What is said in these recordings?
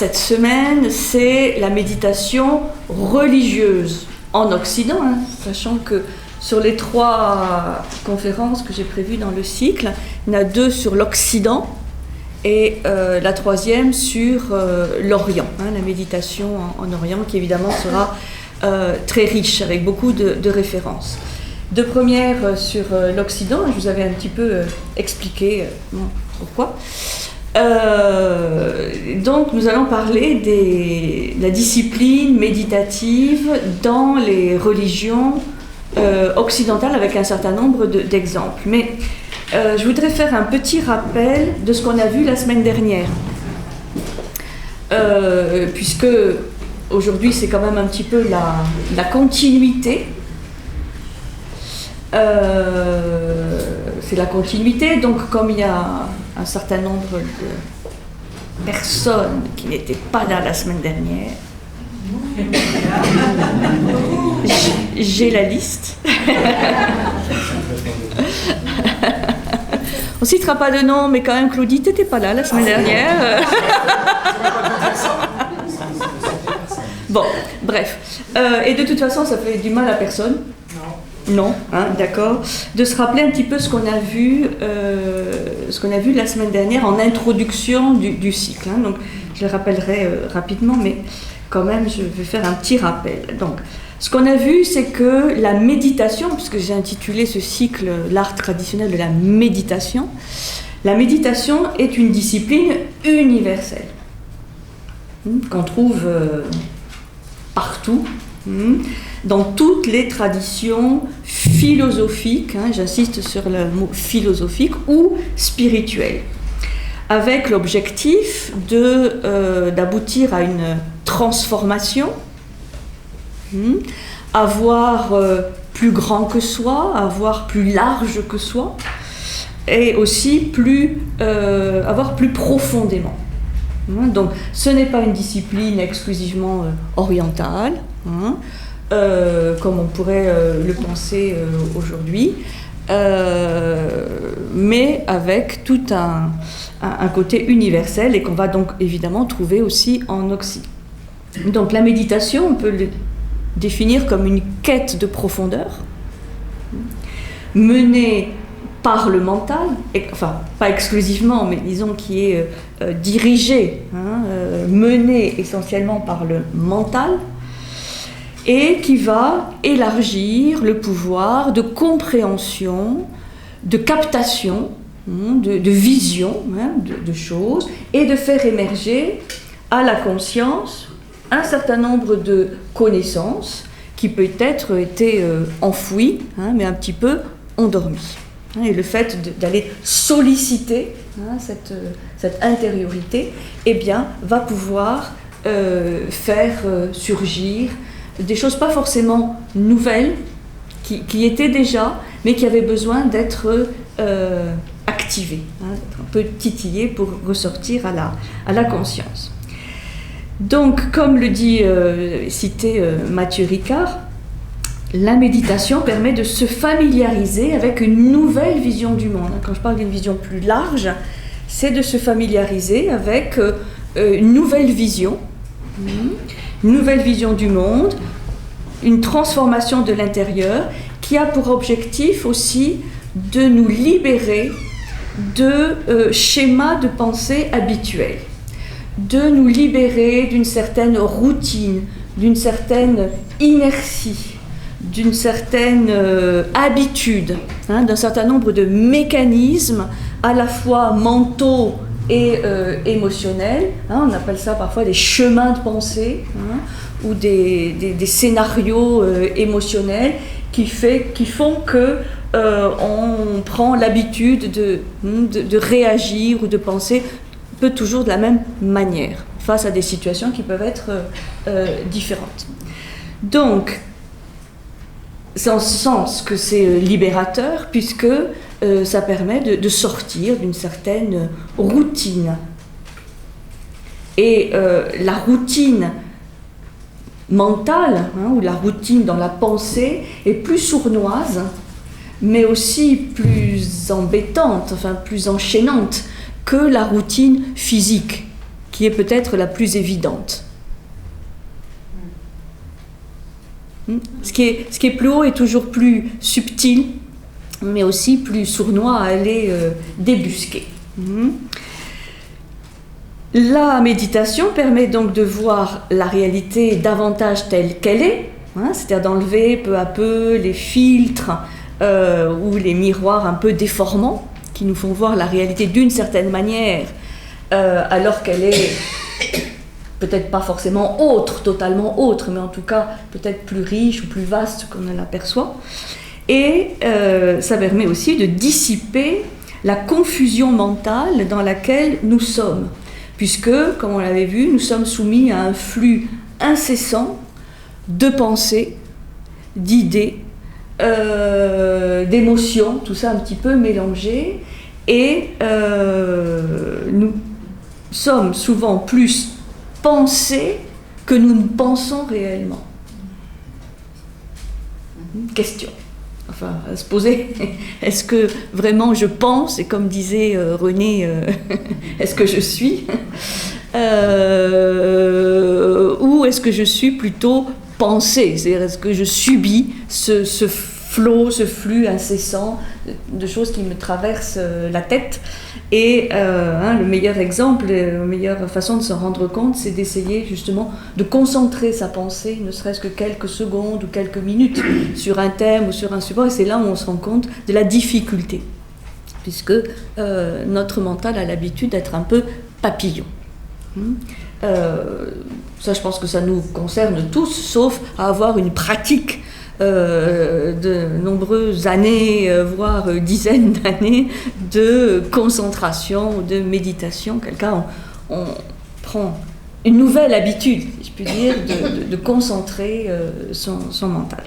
cette semaine, c'est la méditation religieuse en Occident, hein, sachant que sur les 3 conférences que j'ai prévues dans le cycle, il y en a 2 sur l'Occident et la 3e sur l'Orient, hein, la méditation en Orient, qui évidemment sera très riche, avec beaucoup de références. 2 premières sur l'Occident, je vous avais un petit peu expliqué pourquoi. Donc nous allons parler de la discipline méditative dans les religions occidentales avec un certain nombre d'exemples. Mais je voudrais faire un petit rappel de ce qu'on a vu la semaine dernière. Puisque aujourd'hui c'est quand même un petit peu la continuité. C'est la continuité, donc comme il y a un certain nombre de personnes qui n'étaient pas là la semaine dernière, j'ai la liste. On ne citera pas de nom, mais quand même, Claudie, tu n'étais pas là la semaine dernière. Bon, bref. Et de toute façon, ça fait du mal à personne. Non, hein, d'accord. De se rappeler un petit peu ce qu'on a vu la semaine dernière en introduction du cycle. Hein. Donc, je le rappellerai rapidement, mais quand même, je vais faire un petit rappel. Donc, ce qu'on a vu, c'est que la méditation, puisque j'ai intitulé ce cycle « L'art traditionnel de la méditation », la méditation est une discipline universelle qu'on trouve partout. Dans toutes les traditions philosophiques, hein, j'insiste sur le mot philosophique, ou spirituelles, avec l'objectif d'aboutir à une transformation, avoir plus grand que soi, avoir plus large que soi, et aussi avoir plus profondément. Donc ce n'est pas une discipline exclusivement orientale, comme on pourrait le penser aujourd'hui, mais avec tout un côté universel et qu'on va donc évidemment trouver aussi en Occident. Donc la méditation, on peut le définir comme une quête de profondeur, menée par le mental, enfin pas exclusivement, mais disons qui est dirigée, menée essentiellement par le mental, et qui va élargir le pouvoir de compréhension, de captation, de vision de choses, et de faire émerger à la conscience un certain nombre de connaissances qui peut-être étaient enfouies, mais un petit peu endormies. Et le fait d'aller solliciter cette intériorité, eh bien, va pouvoir faire surgir des choses pas forcément nouvelles, qui étaient déjà, mais qui avaient besoin d'être activées, d'être un peu titillées pour ressortir à la conscience. Donc, comme le dit cité Mathieu Ricard, la méditation permet de se familiariser avec une nouvelle vision du monde. Quand je parle d'une vision plus large, c'est de se familiariser avec une nouvelle vision du monde, une transformation de l'intérieur qui a pour objectif aussi de nous libérer de schémas de pensée habituels, de nous libérer d'une certaine routine, d'une certaine inertie, d'une certaine habitude, d'un certain nombre de mécanismes à la fois mentaux et émotionnels. On appelle ça parfois des chemins de pensée ou des scénarios émotionnels qui font que on prend l'habitude de réagir ou de penser peu toujours de la même manière face à des situations qui peuvent être différentes. Donc, c'est en ce sens que c'est libérateur, puisque ça permet de sortir d'une certaine routine. Et la routine mentale, ou la routine dans la pensée, est plus sournoise, mais aussi plus embêtante, enfin plus enchaînante que la routine physique. qui est peut-être la plus évidente. Ce qui est plus haut est toujours plus subtil, mais aussi plus sournois à aller débusquer. La méditation permet donc de voir la réalité davantage telle qu'elle est, c'est-à-dire d'enlever peu à peu les filtres ou les miroirs un peu déformants qui nous font voir la réalité d'une certaine manière alors qu'elle est peut-être pas forcément autre, totalement autre, mais en tout cas peut-être plus riche ou plus vaste qu'on ne l'aperçoit. Et ça permet aussi de dissiper la confusion mentale dans laquelle nous sommes, puisque, comme on l'avait vu, nous sommes soumis à un flux incessant de pensées, d'idées, d'émotions, tout ça un petit peu mélangé, et nous sommes souvent plus pensés que nous ne pensons réellement. Question. Enfin, à se poser, est-ce que vraiment je pense, et comme disait René, est-ce que je suis ou est-ce que je suis plutôt pensée, c'est-à-dire est-ce que je subis ce flot, ce flux incessant de choses qui me traversent la tête. Et le meilleur exemple, la meilleure façon de s'en rendre compte, c'est d'essayer justement de concentrer sa pensée, ne serait-ce que quelques secondes ou quelques minutes, sur un thème ou sur un support. Et c'est là où on se rend compte de la difficulté, puisque notre mental a l'habitude d'être un peu papillon. Ça, je pense que ça nous concerne tous, sauf à avoir une pratique de nombreuses années, voire dizaines d'années de concentration, de méditation. Quelqu'un, on prend une nouvelle habitude, si je puis dire, de concentrer son mental.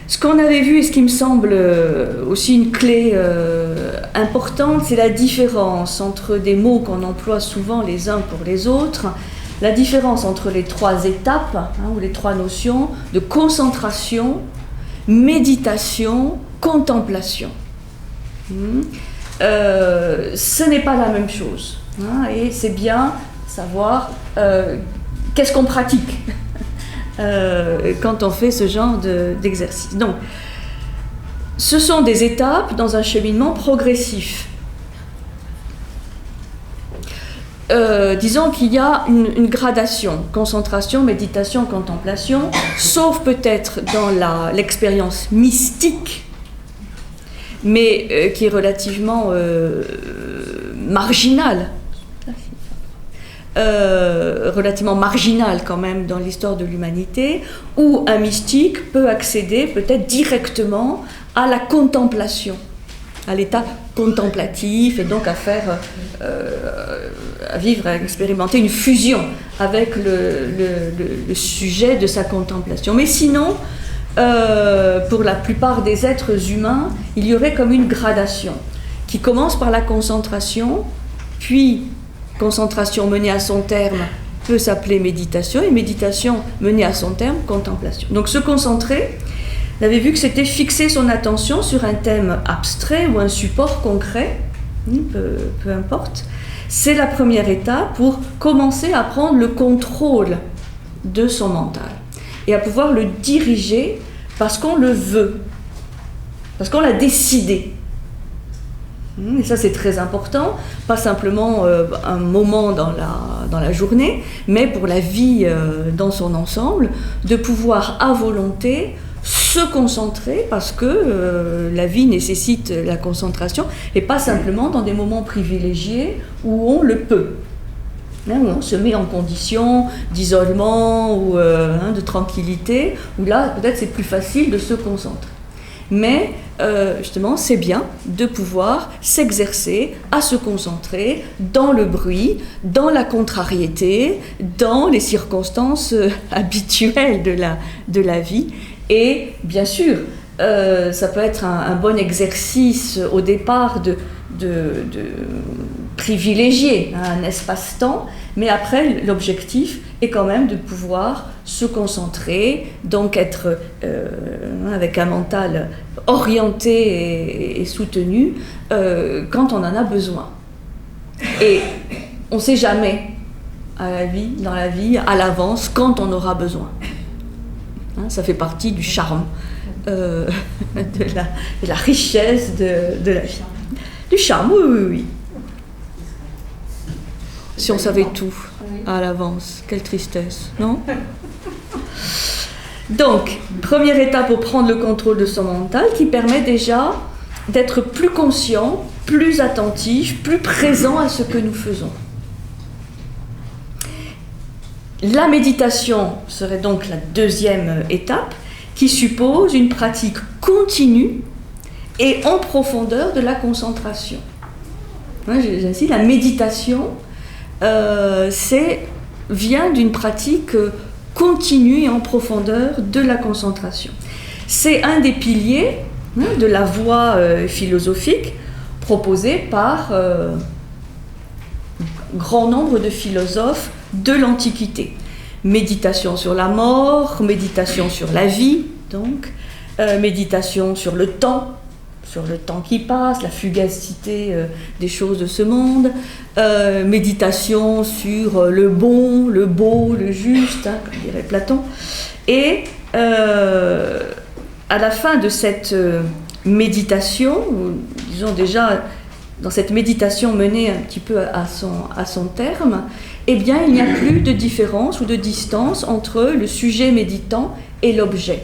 Ce qu'on avait vu, et ce qui me semble aussi une clé importante, c'est la différence entre des mots qu'on emploie souvent les uns pour les autres, la différence entre les trois étapes, ou les trois notions de concentration, méditation, contemplation. Ce n'est pas la même chose, et c'est bien savoir qu'est-ce qu'on pratique quand on fait ce genre d'exercice. Donc, ce sont des étapes dans un cheminement progressif. Disons qu'il y a une gradation, concentration, méditation, contemplation, sauf peut-être dans l'expérience mystique, mais qui est relativement marginale. Relativement marginal quand même dans l'histoire de l'humanité, où un mystique peut accéder peut-être directement à la contemplation, à l'état contemplatif, et donc à faire, à vivre, à expérimenter une fusion avec le sujet de sa contemplation. Mais sinon, pour la plupart des êtres humains, il y aurait comme une gradation qui commence par la concentration, puis concentration menée à son terme peut s'appeler méditation, et méditation menée à son terme, contemplation. Donc se concentrer, on avait vu que c'était fixer son attention sur un thème abstrait ou un support concret, peu importe. C'est la première étape pour commencer à prendre le contrôle de son mental et à pouvoir le diriger parce qu'on le veut, parce qu'on l'a décidé. Et ça, c'est très important, pas simplement un moment dans la journée, mais pour la vie dans son ensemble, de pouvoir à volonté se concentrer, parce que la vie nécessite la concentration, et pas simplement dans des moments privilégiés où on le peut, où on se met en condition d'isolement ou de tranquillité, où là, peut-être c'est plus facile de se concentrer. Mais justement, c'est bien de pouvoir s'exercer à se concentrer dans le bruit, dans la contrariété, dans les circonstances habituelles de la vie. Et bien sûr, ça peut être un bon exercice au départ de privilégier un espace-temps, mais après, l'objectif est quand même de pouvoir se concentrer, donc être avec un mental orienté et soutenu quand on en a besoin. Et on ne sait jamais dans la vie, à l'avance, quand on aura besoin. Hein, ça fait partie du charme, de la richesse de la vie. Du charme, oui, oui, oui. Si on savait tout à l'avance, quelle tristesse, non? Donc, première étape pour prendre le contrôle de son mental, qui permet déjà d'être plus conscient, plus attentif, plus présent à ce que nous faisons. La méditation serait donc la deuxième étape, qui suppose une pratique continue et en profondeur de la concentration. J'insiste, la méditation vient d'une pratique continue et en profondeur de la concentration. C'est un des piliers de la voie philosophique proposée par un grand nombre de philosophes de l'Antiquité. Méditation sur la mort, méditation sur la vie, donc, méditation sur le temps qui passe, la fugacité des choses de ce monde, méditation sur le bon, le beau, le juste, hein, comme dirait Platon. Et à la fin de cette méditation, disons déjà dans cette méditation menée un petit peu à son terme, eh bien il n'y a plus de différence ou de distance entre le sujet méditant et l'objet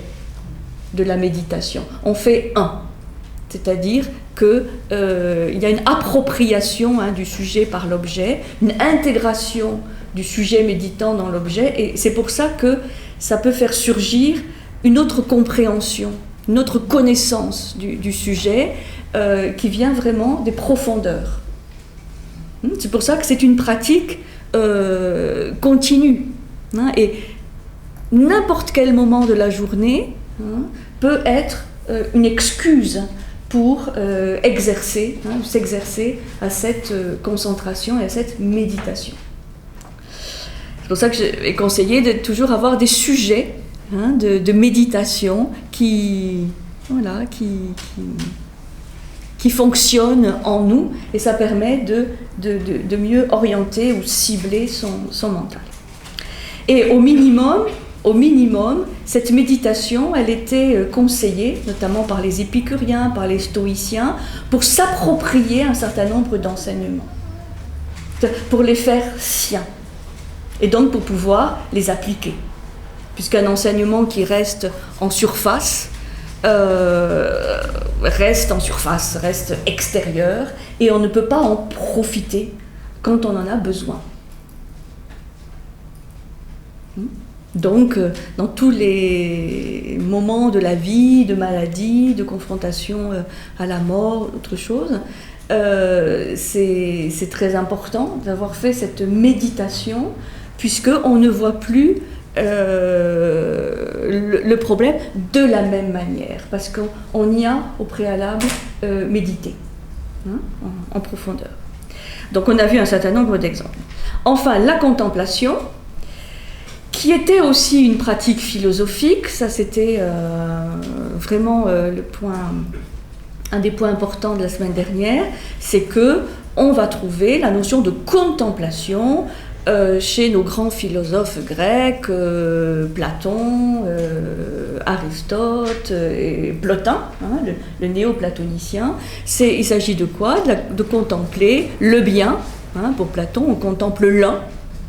de la méditation. On fait un. C'est-à-dire qu'il y a une appropriation du sujet par l'objet, une intégration du sujet méditant dans l'objet, et c'est pour ça que ça peut faire surgir une autre compréhension, une autre connaissance du sujet qui vient vraiment des profondeurs. C'est pour ça que c'est une pratique continue. Et n'importe quel moment de la journée peut être une excuse pour s'exercer à cette concentration et à cette méditation. C'est pour ça que j'ai conseillé de toujours avoir des sujets de méditation qui fonctionnent en nous, et ça permet de mieux orienter ou cibler son mental. Et au minimum, cette méditation, elle était conseillée, notamment par les épicuriens, par les stoïciens, pour s'approprier un certain nombre d'enseignements, pour les faire siens, et donc pour pouvoir les appliquer. Puisqu'un enseignement qui reste en surface, reste extérieur, et on ne peut pas en profiter quand on en a besoin. Donc, dans tous les moments de la vie, de maladie, de confrontation à la mort, autre chose, c'est très important d'avoir fait cette méditation, puisqu'on ne voit plus le problème de la même manière, parce qu'on y a au préalable médité en profondeur. Donc on a vu un certain nombre d'exemples. Enfin, la contemplation, qui était aussi une pratique philosophique, ça c'était vraiment un des points importants de la semaine dernière, c'est que on va trouver la notion de contemplation chez nos grands philosophes grecs, Platon, Aristote et Plotin, le néo-platonicien. Il s'agit de quoi? De contempler le bien. Pour Platon, on contemple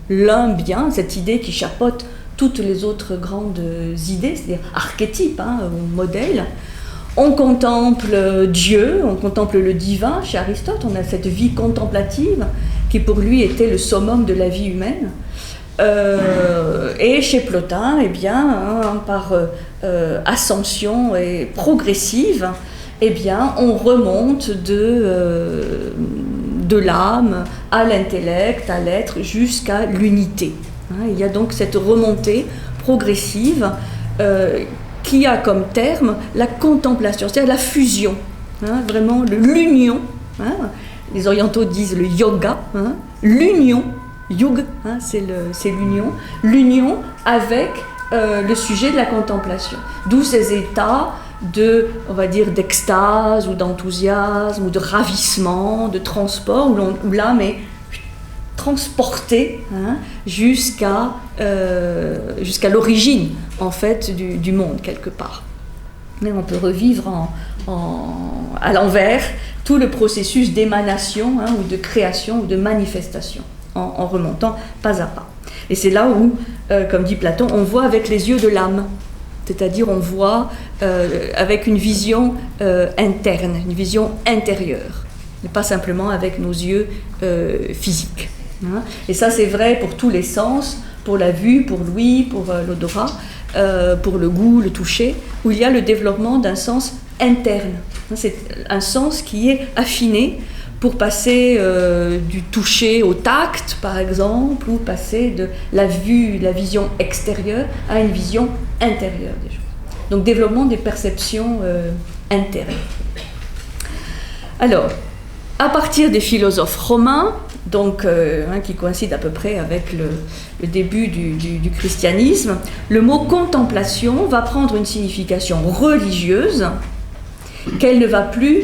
l'un bien, cette idée qui chapeaute toutes les autres grandes idées, c'est-à-dire archétypes, ou modèles. On contemple Dieu, on contemple le divin. Chez Aristote, on a cette vie contemplative qui pour lui était le summum de la vie humaine. Et chez Plotin, eh bien, par ascension et progressive, eh bien, on remonte de l'âme à l'intellect, à l'être, jusqu'à l'unité. Il y a donc cette remontée progressive qui a comme terme la contemplation, c'est-à-dire la fusion, vraiment l'union. Les orientaux disent le yoga, l'union, yug, c'est l'union avec le sujet de la contemplation. D'où ces états d'extase ou d'enthousiasme ou de ravissement, de transport, où l'âme est transporté jusqu'à l'origine en fait du monde quelque part. Mais on peut revivre à l'envers tout le processus d'émanation ou de création ou de manifestation en remontant pas à pas. Et c'est là où, comme dit Platon, on voit avec les yeux de l'âme. C'est-à-dire on voit avec une vision interne, une vision intérieure, et pas simplement avec nos yeux physiques. Et ça c'est vrai pour tous les sens, pour la vue, pour l'ouïe, pour l'odorat, pour le goût, le toucher, où il y a le développement d'un sens interne. C'est un sens qui est affiné pour passer du toucher au tact, par exemple, ou passer de la vue, la vision extérieure à une vision intérieure des choses. Donc, développement des perceptions internes. Alors, à partir des philosophes romains, donc, qui coïncident à peu près avec le début du christianisme, le mot contemplation va prendre une signification religieuse qu'elle ne va plus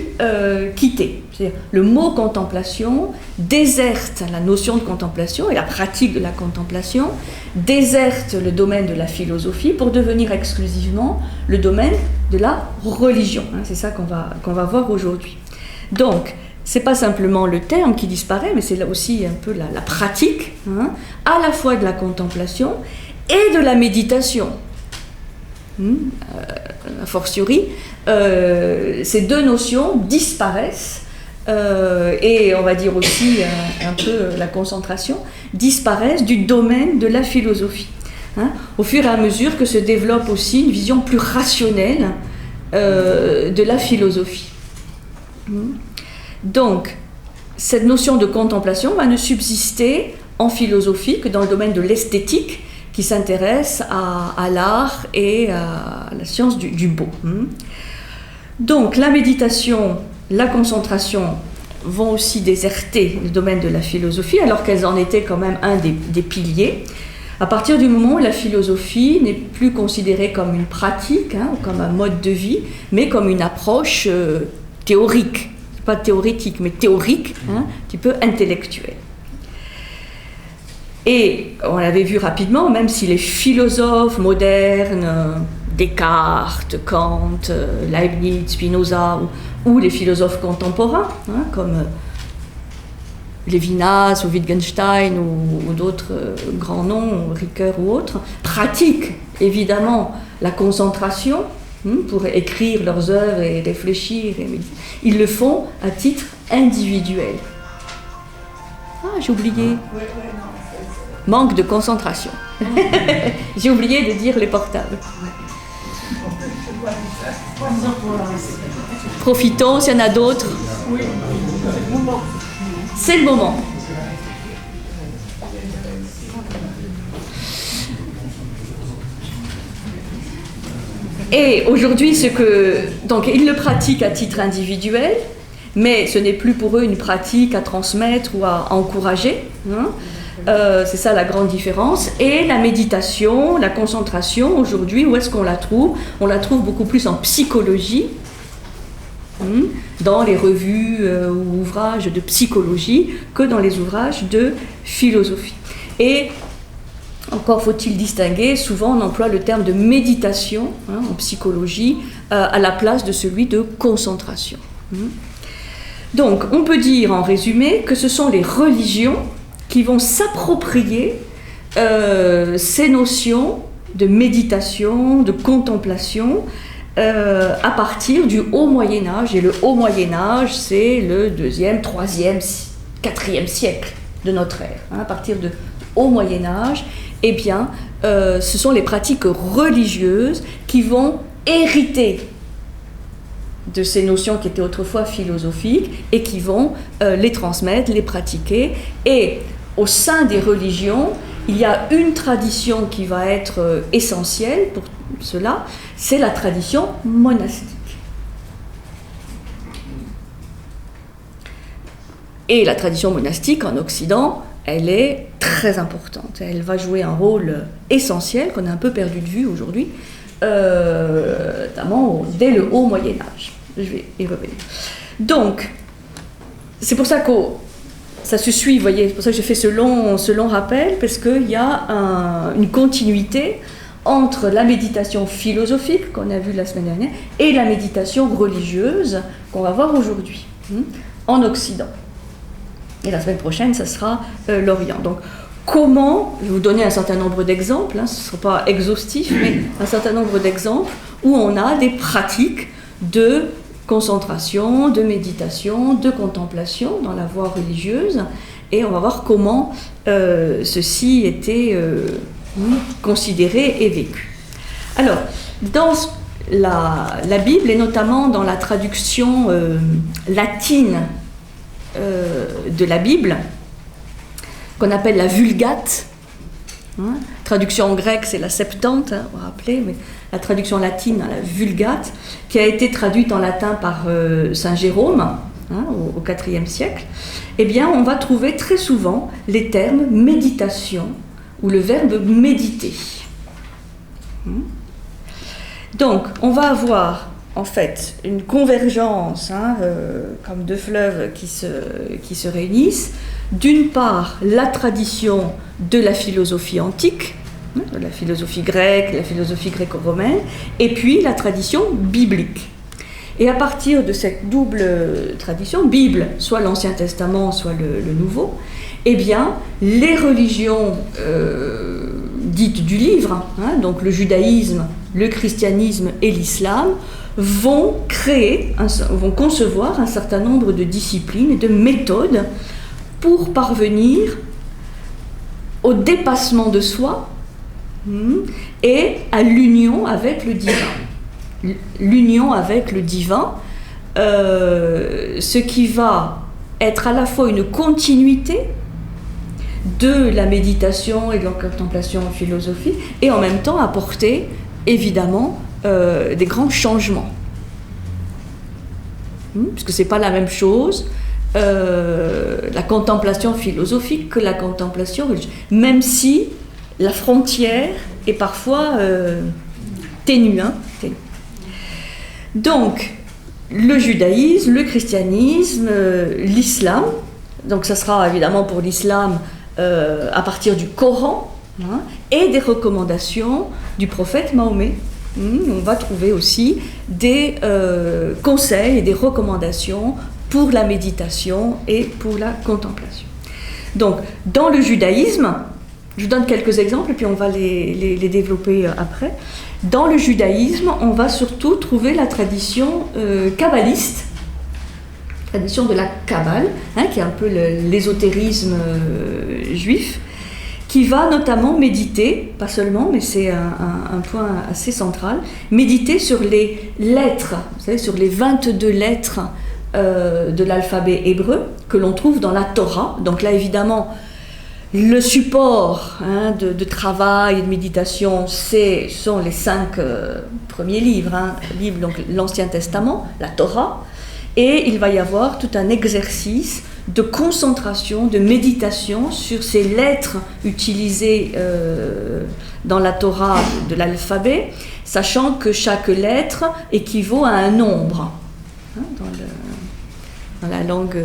quitter. C'est-à-dire, le mot contemplation déserte la notion de contemplation et la pratique de la contemplation, déserte le domaine de la philosophie pour devenir exclusivement le domaine de la religion. C'est ça qu'on va voir aujourd'hui. Donc, c'est pas simplement le terme qui disparaît, mais c'est là aussi un peu la pratique, à la fois de la contemplation et de la méditation. A fortiori, ces deux notions disparaissent, et on va dire aussi un peu la concentration, disparaissent du domaine de la philosophie. Au fur et à mesure que se développe aussi une vision plus rationnelle de la philosophie. Donc, cette notion de contemplation va ne subsister en philosophie que dans le domaine de l'esthétique, qui s'intéresse à l'art et à la science du beau. Donc, la méditation, la concentration vont aussi déserter le domaine de la philosophie, alors qu'elles en étaient quand même un des piliers. À partir du moment où la philosophie n'est plus considérée comme une pratique, ou comme un mode de vie, mais comme une approche théorique. Pas théorétique, mais théorique, un petit peu intellectuelle. Et on l'avait vu rapidement, même si les philosophes modernes, Descartes, Kant, Leibniz, Spinoza, ou les philosophes contemporains, comme Lévinas ou Wittgenstein ou d'autres grands noms, Ricoeur ou autres, pratiquent évidemment la concentration pour écrire leurs œuvres et réfléchir. Ils le font à titre individuel. Ah, j'ai oublié. Manque de concentration. J'ai oublié de dire les portables. Profitons, s'il y en a d'autres. C'est le moment. Et aujourd'hui, donc, ils le pratiquent à titre individuel, mais ce n'est plus pour eux une pratique à transmettre ou à encourager. C'est ça la grande différence. Et la méditation, la concentration, aujourd'hui, où est-ce qu'on la trouve ? On la trouve beaucoup plus en psychologie, dans les revues ou ouvrages de psychologie, que dans les ouvrages de philosophie. Et encore faut-il distinguer, souvent on emploie le terme de méditation en psychologie à la place de celui de concentration. Donc on peut dire en résumé que ce sont les religions qui vont s'approprier ces notions de méditation, de contemplation à partir du Haut Moyen-Âge. Et le Haut Moyen-Âge, c'est le 2e, 3e, 4e siècle de notre ère. À partir de Haut Moyen-Âge, eh bien, ce sont les pratiques religieuses qui vont hériter de ces notions qui étaient autrefois philosophiques et qui vont les transmettre, les pratiquer. Et au sein des religions, il y a une tradition qui va être essentielle pour cela, c'est la tradition monastique. Et la tradition monastique en Occident, elle est très importante. Elle va jouer un rôle essentiel qu'on a un peu perdu de vue aujourd'hui, notamment dès le Haut Moyen-Âge. Je vais y revenir. Donc, c'est pour ça qu'au ça se suit, vous voyez, c'est pour ça que j'ai fait ce long rappel, parce qu'il y a une continuité entre la méditation philosophique qu'on a vue la semaine dernière et la méditation religieuse qu'on va voir aujourd'hui en Occident. Et la semaine prochaine, ça sera l'Orient. Donc, comment, je vais vous donner un certain nombre d'exemples, ce ne sera pas exhaustif, mais un certain nombre d'exemples où on a des pratiques de concentration, de méditation, de contemplation dans la voie religieuse, et on va voir comment ceci était considéré et vécu. Alors, dans la Bible, et notamment dans la traduction latine de la Bible, qu'on appelle la Vulgate, traduction en grec c'est la Septante, vous vous rappelez, mais la traduction latine, la Vulgate, qui a été traduite en latin par Saint Jérôme au IVe siècle, eh bien on va trouver très souvent les termes méditation ou le verbe méditer. Donc on va avoir en fait une convergence, comme deux fleuves qui se réunissent. D'une part, la tradition de la philosophie antique, de la philosophie grecque, la philosophie gréco-romaine, et puis la tradition biblique. Et à partir de cette double tradition, Bible, soit l'Ancien Testament, soit le Nouveau, eh bien, les religions dites du livre, donc le judaïsme, le christianisme et l'islam, vont concevoir un certain nombre de disciplines et de méthodes pour parvenir au dépassement de soi et à l'union avec le divin. L'union avec le divin, ce qui va être à la fois une continuité de la méditation et de la contemplation philosophique, et en même temps apporter évidemment des grands changements. Puisque ce n'est pas la même chose, la contemplation philosophique que la contemplation religieuse, même si la frontière est parfois ténue. Donc, le judaïsme, le christianisme, l'islam, donc ça sera évidemment pour l'islam à partir du Coran, et des recommandations du prophète Mahomet. On va trouver aussi des conseils et des recommandations pour la méditation et pour la contemplation. Donc, dans le judaïsme, je vous donne quelques exemples et puis on va les développer après. Dans le judaïsme, on va surtout trouver la tradition kabbaliste, tradition de la Kabbale, qui est un peu l'ésotérisme juif, qui va notamment méditer, pas seulement, mais c'est un point assez central, méditer sur les lettres, vous savez, sur les 22 lettres de l'alphabet hébreu que l'on trouve dans la Torah. Donc là, évidemment, le support de travail et de méditation, sont les 5 premiers livres, donc l'Ancien Testament, la Torah, et il va y avoir tout un exercice de concentration, de méditation sur ces lettres utilisées dans la Torah de l'alphabet, sachant que chaque lettre équivaut à un nombre dans la langue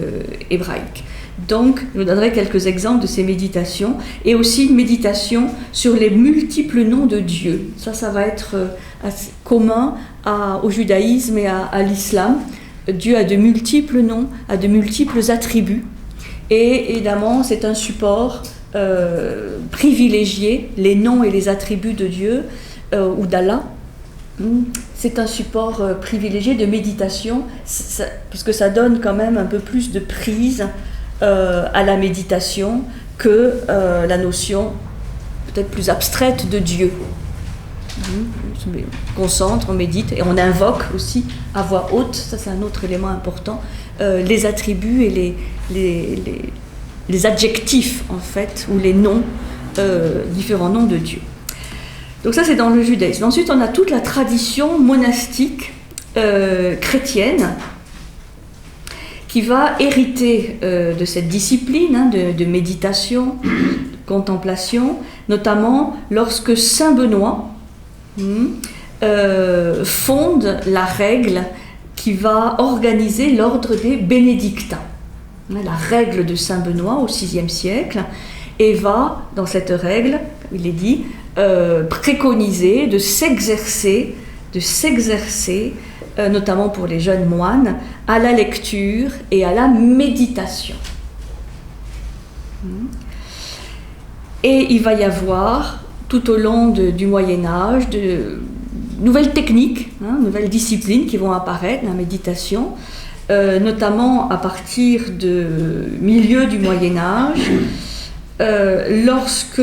hébraïque. Donc, je vous donnerai quelques exemples de ces méditations, et aussi une méditation sur les multiples noms de Dieu. Ça va être commun au judaïsme et à l'islam. Dieu a de multiples noms, a de multiples attributs, et évidemment c'est un support privilégié, les noms et les attributs de Dieu ou d'Allah. C'est un support privilégié de méditation, parce que ça donne quand même un peu plus de prise à la méditation que la notion peut-être plus abstraite de Dieu. On concentre, on médite et on invoque aussi à voix haute, ça c'est un autre élément important, les attributs et les adjectifs en fait, ou les noms, différents noms de Dieu. Donc ça c'est dans le judaïsme. Ensuite on a toute la tradition monastique chrétienne qui va hériter de cette discipline de méditation, de contemplation, notamment lorsque Saint Benoît fonde la règle qui va organiser l'ordre des bénédictins. la règle de Saint Benoît au VIe siècle, et va, dans cette règle, il est dit, préconiser de s'exercer, notamment pour les jeunes moines, à la lecture et à la méditation. Et il va y avoir, tout au long du Moyen-Âge, de nouvelles techniques, nouvelles disciplines qui vont apparaître, la méditation, notamment à partir du milieu du Moyen-Âge, lorsque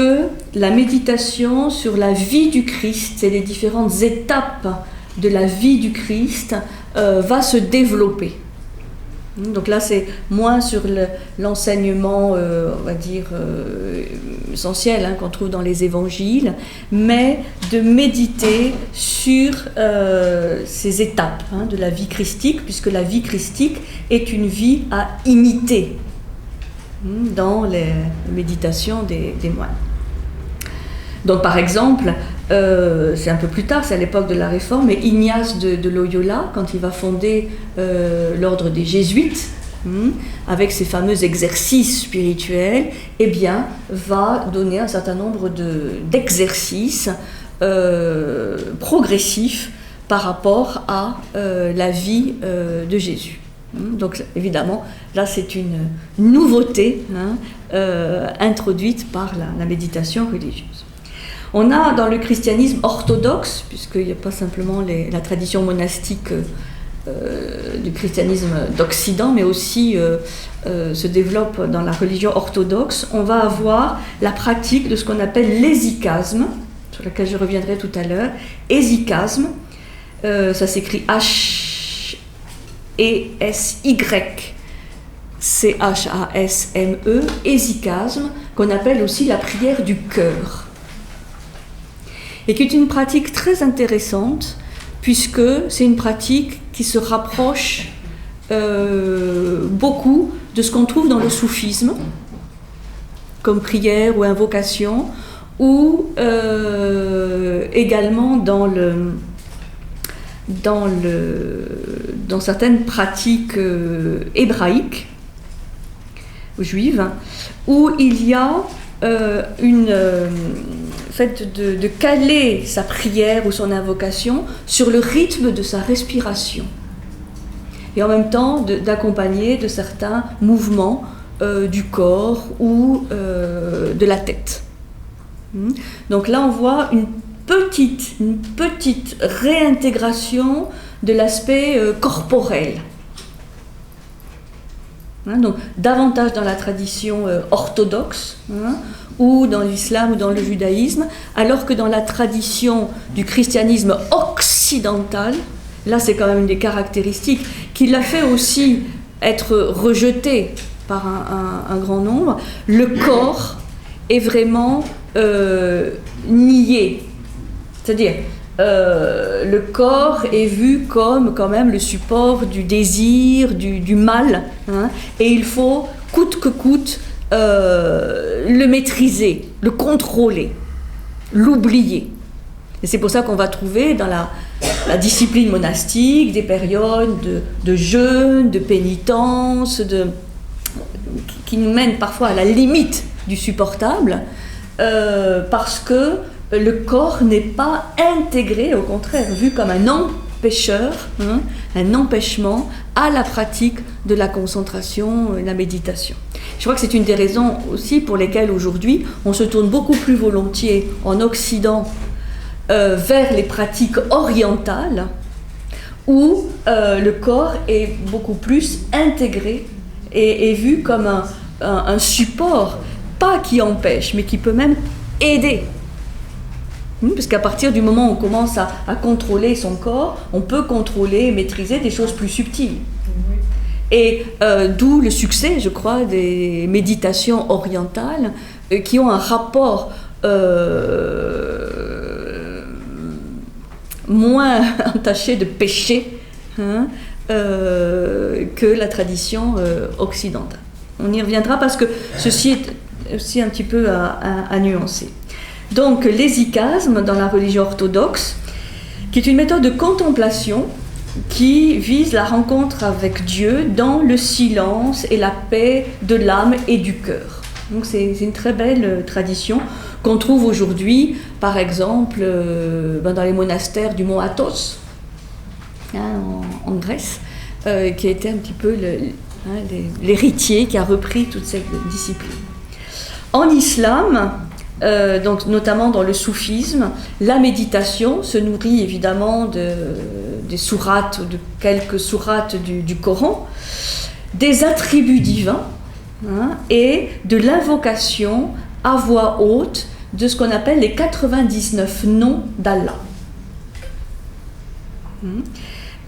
la méditation sur la vie du Christ et les différentes étapes de la vie du Christ va se développer. Donc là, c'est moins sur l'enseignement, on va dire, essentiel qu'on trouve dans les évangiles, mais de méditer sur ces étapes de la vie christique, puisque la vie christique est une vie à imiter dans les méditations des moines. Donc par exemple, c'est un peu plus tard, c'est à l'époque de la Réforme, mais Ignace de Loyola, quand il va fonder l'ordre des Jésuites, avec ses fameux exercices spirituels, eh bien, va donner un certain nombre d'exercices progressifs par rapport à la vie de Jésus. Donc évidemment, là c'est une nouveauté introduite par la méditation religieuse. On a dans le christianisme orthodoxe, puisqu'il n'y a pas simplement la tradition monastique du christianisme d'Occident, mais aussi se développe dans la religion orthodoxe, on va avoir la pratique de ce qu'on appelle l'hésychasme, sur laquelle je reviendrai tout à l'heure. Hésychasme, ça s'écrit H-E-S-Y-C-H-A-S-M-E, hésychasme, qu'on appelle aussi la prière du cœur. Et qui est une pratique très intéressante, puisque c'est une pratique qui se rapproche beaucoup de ce qu'on trouve dans le soufisme, comme prière ou invocation, ou également dans certaines pratiques hébraïques, juives, où il y a fait de caler sa prière ou son invocation sur le rythme de sa respiration et en même temps d'accompagner de certains mouvements du corps ou de la tête. Donc là on voit une petite réintégration de l'aspect corporel. Donc davantage dans la tradition orthodoxe, ou dans l'islam ou dans le judaïsme, alors que dans la tradition du christianisme occidental, là c'est quand même une des caractéristiques qui l'a fait aussi être rejeté par un grand nombre, le corps est vraiment nié. C'est-à-dire, le corps est vu comme quand même le support du désir, du mal, et il faut coûte que coûte le maîtriser, le contrôler, l'oublier. Et c'est pour ça qu'on va trouver dans la discipline monastique des périodes de jeûne, de pénitence, qui nous mènent parfois à la limite du supportable, parce que le corps n'est pas intégré, au contraire, vu comme un empêcheur, un empêchement à la pratique de la concentration et de la méditation. Je crois que c'est une des raisons aussi pour lesquelles aujourd'hui on se tourne beaucoup plus volontiers en Occident vers les pratiques orientales, où le corps est beaucoup plus intégré et vu comme un support, pas qui empêche, mais qui peut même aider. Parce qu'à partir du moment où on commence à contrôler son corps, on peut contrôler et maîtriser des choses plus subtiles. Et d'où le succès, je crois, des méditations orientales qui ont un rapport moins entaché de péché que la tradition occidentale. On y reviendra parce que ceci est aussi un petit peu à nuancer. Donc l'hésychasme dans la religion orthodoxe, qui est une méthode de contemplation qui vise la rencontre avec Dieu dans le silence et la paix de l'âme et du cœur. Donc c'est une très belle tradition qu'on trouve aujourd'hui, par exemple, dans les monastères du mont Athos, en Grèce, qui a été un petit peu l'héritier qui a repris toute cette discipline. En islam, donc notamment dans le soufisme, la méditation se nourrit évidemment des sourates, de quelques sourates du Coran, des attributs divins, et de l'invocation à voix haute de ce qu'on appelle les 99 noms d'Allah.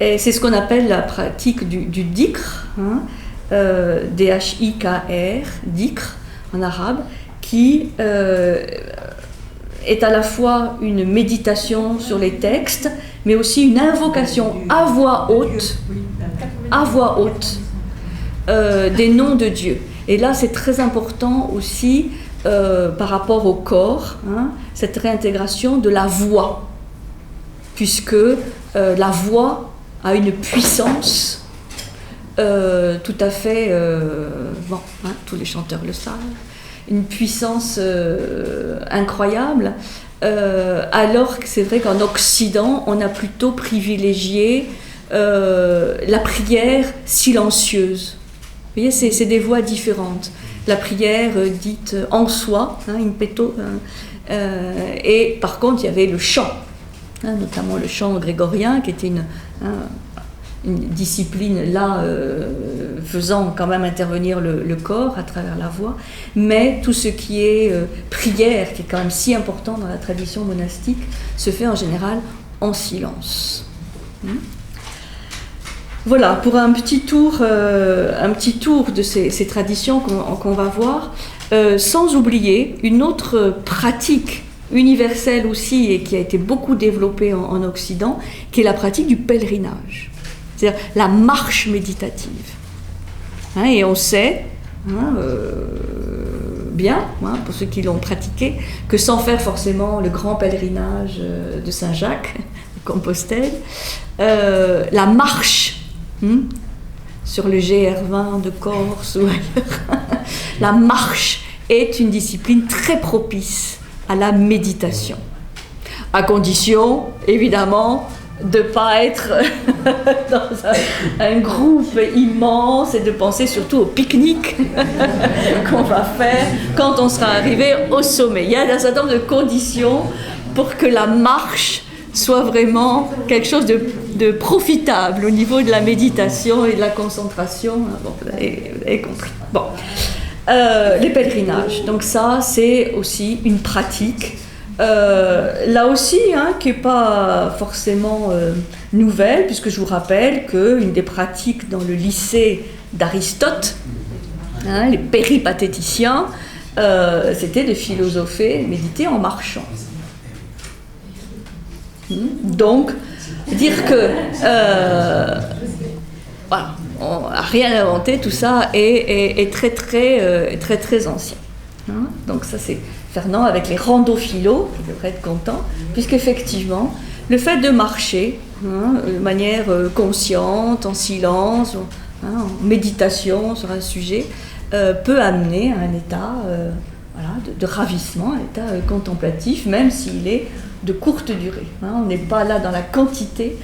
Et c'est ce qu'on appelle la pratique du dhikr, D-H-I-K-R, dhikr en arabe, qui est à la fois une méditation sur les textes, mais aussi une invocation à voix haute des noms de Dieu. Et là, c'est très important aussi par rapport au corps, cette réintégration de la voix, puisque la voix a une puissance tout à fait, tous les chanteurs le savent, une puissance incroyable, alors que c'est vrai qu'en Occident, on a plutôt privilégié la prière silencieuse. Vous voyez, c'est des voix différentes. La prière dite en soi, in petto, et par contre, il y avait le chant, notamment le chant grégorien, qui était une discipline là, faisant quand même intervenir le corps à travers la voix, mais tout ce qui est prière, qui est quand même si important dans la tradition monastique, se fait en général en silence. Voilà, pour un petit tour de ces traditions qu'on va voir, sans oublier une autre pratique universelle aussi et qui a été beaucoup développée en Occident, qui est la pratique du pèlerinage, c'est-à-dire la marche méditative. Et on sait bien, pour ceux qui l'ont pratiqué, que sans faire forcément le grand pèlerinage de Saint-Jacques de Compostelle, la marche sur le GR20 de Corse ou ailleurs, la marche est une discipline très propice à la méditation, à condition évidemment de ne pas être dans un groupe immense et de penser surtout au pique-nique qu'on va faire quand on sera arrivé au sommet. Il y a un certain nombre de conditions pour que la marche soit vraiment quelque chose de profitable au niveau de la méditation et de la concentration. Bon, vous avez compris. Bon. Les pèlerinages, donc ça c'est aussi une pratique, là aussi qui n'est pas forcément nouvelle, puisque je vous rappelle qu'une des pratiques dans le lycée d'Aristote, les péripatéticiens, c'était de philosopher, méditer en marchant. Donc, dire que voilà, on n'a rien inventé, tout ça est très ancien. Donc ça c'est Fernand avec les rando-philos, qui devrait être content, puisqu'effectivement, le fait de marcher de manière consciente, en silence, en méditation sur un sujet, peut amener à un état de ravissement, un état contemplatif, même s'il est de courte durée. On n'est pas là dans la quantité,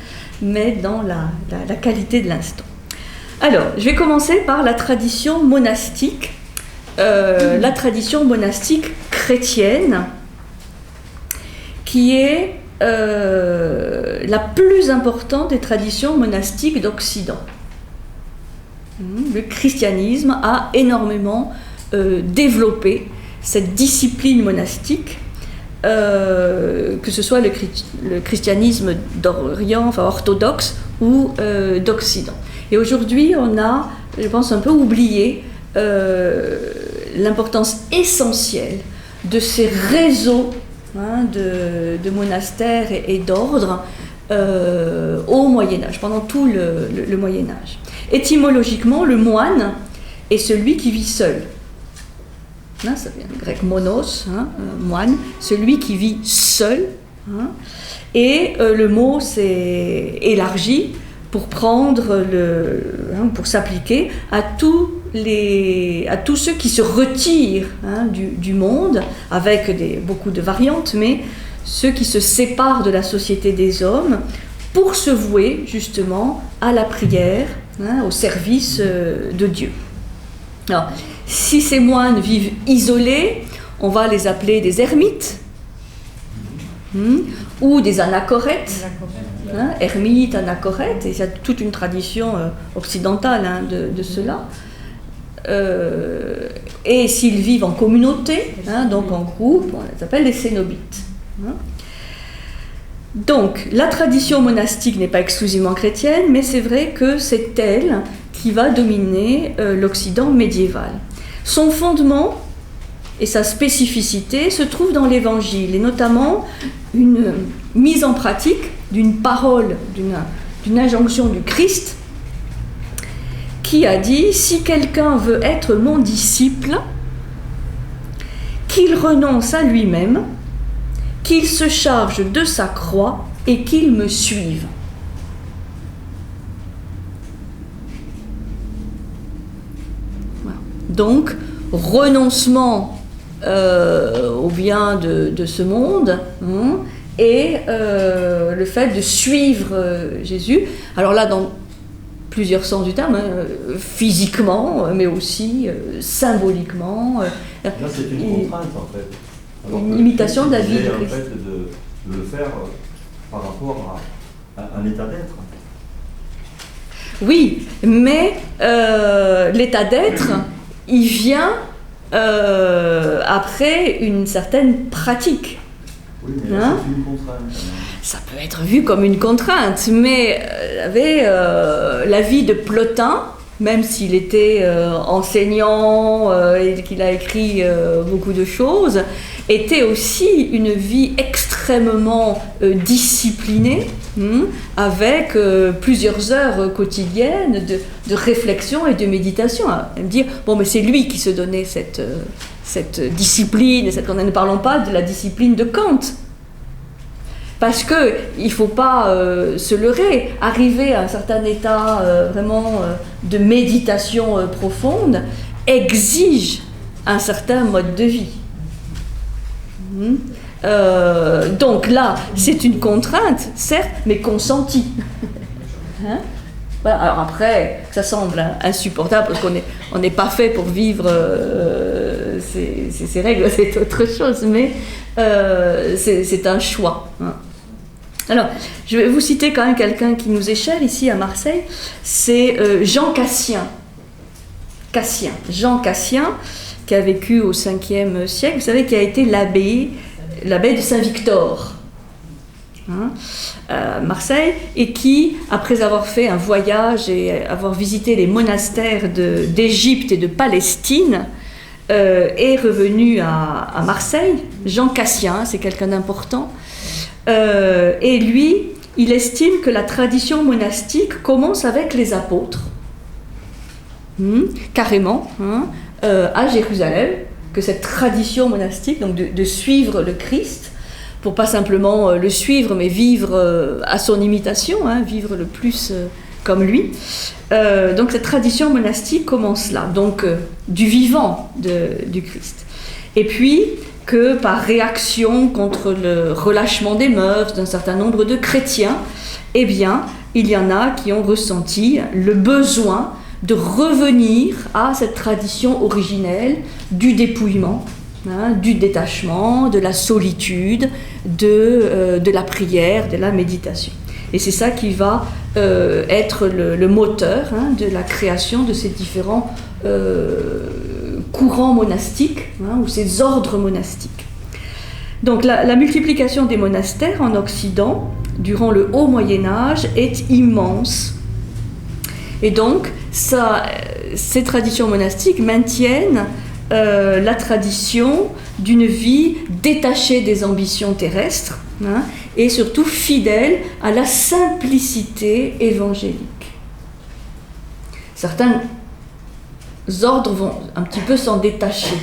mais dans la qualité de l'instant. Alors, je vais commencer par la tradition monastique, chrétienne, qui est la plus importante des traditions monastiques d'Occident. Le christianisme a énormément développé cette discipline monastique, que ce soit le christianisme d'Orient, orthodoxe, ou d'Occident. Et aujourd'hui, on a, je pense, un peu oublié l'importance essentielle de ces réseaux de monastères et d'ordres au Moyen-Âge, pendant tout le Moyen-Âge. Étymologiquement, le moine est celui qui vit seul. Ça vient du grec monos, moine, celui qui vit seul. Et le mot s'est élargi pour pour s'appliquer à tous ceux qui se retirent du monde, avec beaucoup de variantes, mais ceux qui se séparent de la société des hommes pour se vouer justement à la prière, au service de Dieu. Alors, si ces moines vivent isolés, on va les appeler des ermites, ou des anachorètes, ermites, anachorètes, et il y a toute une tradition occidentale de cela. Et s'ils vivent en communauté, donc en groupe, on les appelle les cénobites. Donc, la tradition monastique n'est pas exclusivement chrétienne, mais c'est vrai que c'est elle qui va dominer l'Occident médiéval. Son fondement et sa spécificité se trouvent dans l'Évangile, et notamment une mise en pratique d'une parole, d'une injonction du Christ, qui a dit « Si quelqu'un veut être mon disciple, qu'il renonce à lui-même, qu'il se charge de sa croix et qu'il me suive. » Voilà. Donc, renoncement au bien de ce monde, et le fait de suivre Jésus. Alors là, dans plusieurs sens du terme, physiquement, mais aussi symboliquement. Là, c'est une contrainte, en fait. Alors une imitation de la vie de en Christ. fait, de le faire par rapport à un état d'être. Oui, mais l'état d'être, il vient après une certaine pratique. Oui, mais là, c'est une contrainte. Ça peut être vu comme une contrainte, mais la vie de Plotin, même s'il était enseignant et qu'il a écrit beaucoup de choses, était aussi une vie extrêmement disciplinée, avec plusieurs heures quotidiennes de réflexion et de méditation. Et me dire, bon, mais c'est lui qui se donnait cette discipline, ne parlons pas de la discipline de Kant. Parce qu'il ne faut pas se leurrer, arriver à un certain état vraiment de méditation profonde exige un certain mode de vie. Donc là, c'est une contrainte, certes, mais consentie. Voilà. Alors après, ça semble insupportable parce qu'on n'est pas fait pour vivre ces règles, c'est autre chose, mais c'est un choix. Alors, je vais vous citer quand même quelqu'un qui nous est cher ici à Marseille, c'est Jean Cassien. Jean Cassien, qui a vécu au 5e siècle, vous savez, qui a été l'abbé de Saint-Victor, à Marseille, et qui, après avoir fait un voyage et avoir visité les monastères d'Égypte et de Palestine, est revenu à Marseille. Jean Cassien, c'est quelqu'un d'important. Et lui, il estime que la tradition monastique commence avec les apôtres, carrément, à Jérusalem, que cette tradition monastique, donc de suivre le Christ, pour pas simplement le suivre, mais vivre à son imitation, vivre le plus comme lui. Donc cette tradition monastique commence là, donc du vivant du Christ. Et puis, que par réaction contre le relâchement des mœurs d'un certain nombre de chrétiens, eh bien, il y en a qui ont ressenti le besoin de revenir à cette tradition originelle du dépouillement, du détachement, de la solitude, de la prière, de la méditation. Et c'est ça qui va être le moteur de la création de ces différents courants monastiques, ou ces ordres monastiques. Donc la multiplication des monastères en Occident, durant le Haut Moyen-Âge, est immense. Et donc, ces traditions monastiques maintiennent la tradition d'une vie détachée des ambitions terrestres, et surtout fidèle à la simplicité évangélique. Certains ordres vont un petit peu s'en détacher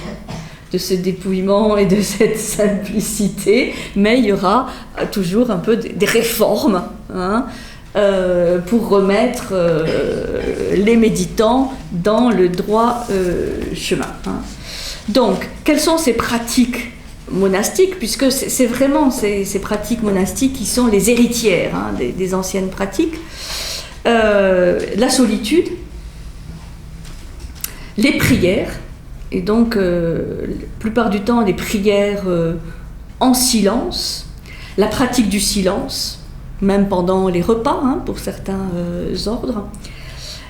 de ce dépouillement et de cette simplicité, mais il y aura toujours un peu des réformes pour remettre les méditants dans le droit chemin. Hein. Donc, quelles sont ces pratiques monastiques, puisque c'est vraiment ces pratiques monastiques qui sont les héritières hein, des anciennes pratiques. La solitude, les prières, et donc la plupart du temps les prières en silence, la pratique du silence, même pendant les repas hein, pour certains ordres,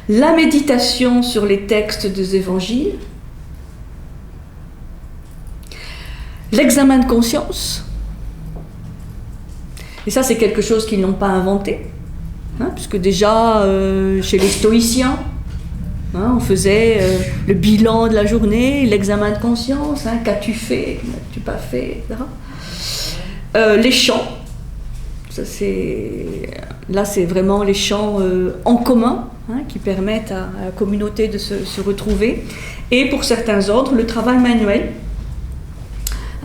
la méditation sur les textes des évangiles, l'examen de conscience, et ça c'est quelque chose qu'ils n'ont pas inventé, hein, puisque déjà chez les stoïciens, hein, on faisait le bilan de la journée, l'examen de conscience, hein, qu'as-tu fait, qu'as-tu pas fait, etc. Les chants, là c'est vraiment les chants en commun hein, qui permettent à la communauté de se retrouver, et pour certains ordres le travail manuel.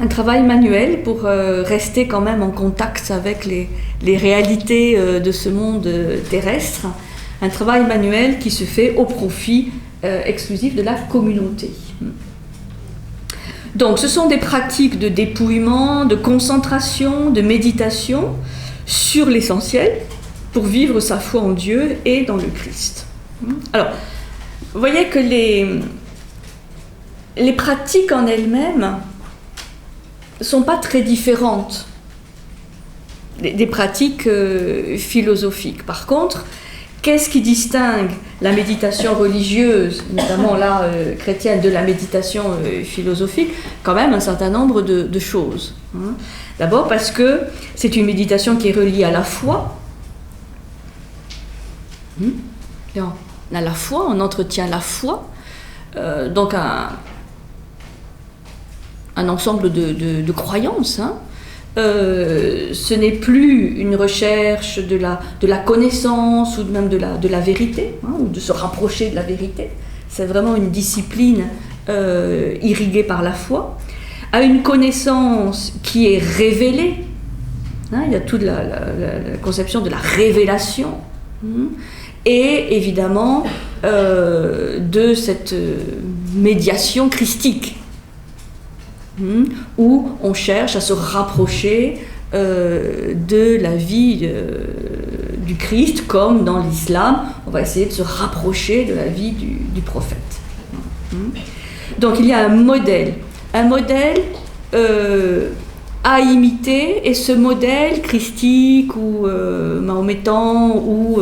Un travail manuel pour rester quand même en contact avec les réalités de ce monde terrestre. Un travail manuel qui se fait au profit exclusif de la communauté. Donc ce sont des pratiques de dépouillement, de concentration, de méditation sur l'essentiel pour vivre sa foi en Dieu et dans le Christ. Alors, vous voyez que les pratiques en elles-mêmes ne sont pas très différentes des pratiques philosophiques. Par contre, qu'est-ce qui distingue la méditation religieuse, notamment là chrétienne, de la méditation philosophique? Quand même un certain nombre de choses. Hein. D'abord parce que c'est une méditation qui est reliée à la foi. On a la foi, on entretient la foi. Donc un ensemble de croyances. Hein. Ce n'est plus une recherche de la connaissance ou même de la vérité, hein, ou de se rapprocher de la vérité. C'est vraiment une discipline irriguée par la foi, à une connaissance qui est révélée. Hein, il y a toute la conception de la révélation. Et évidemment de cette médiation christique. Où on cherche à se rapprocher de la vie du Christ, comme dans l'islam, on va essayer de se rapprocher de la vie du prophète. Donc il y a un modèle à imiter, et ce modèle christique ou mahométan ou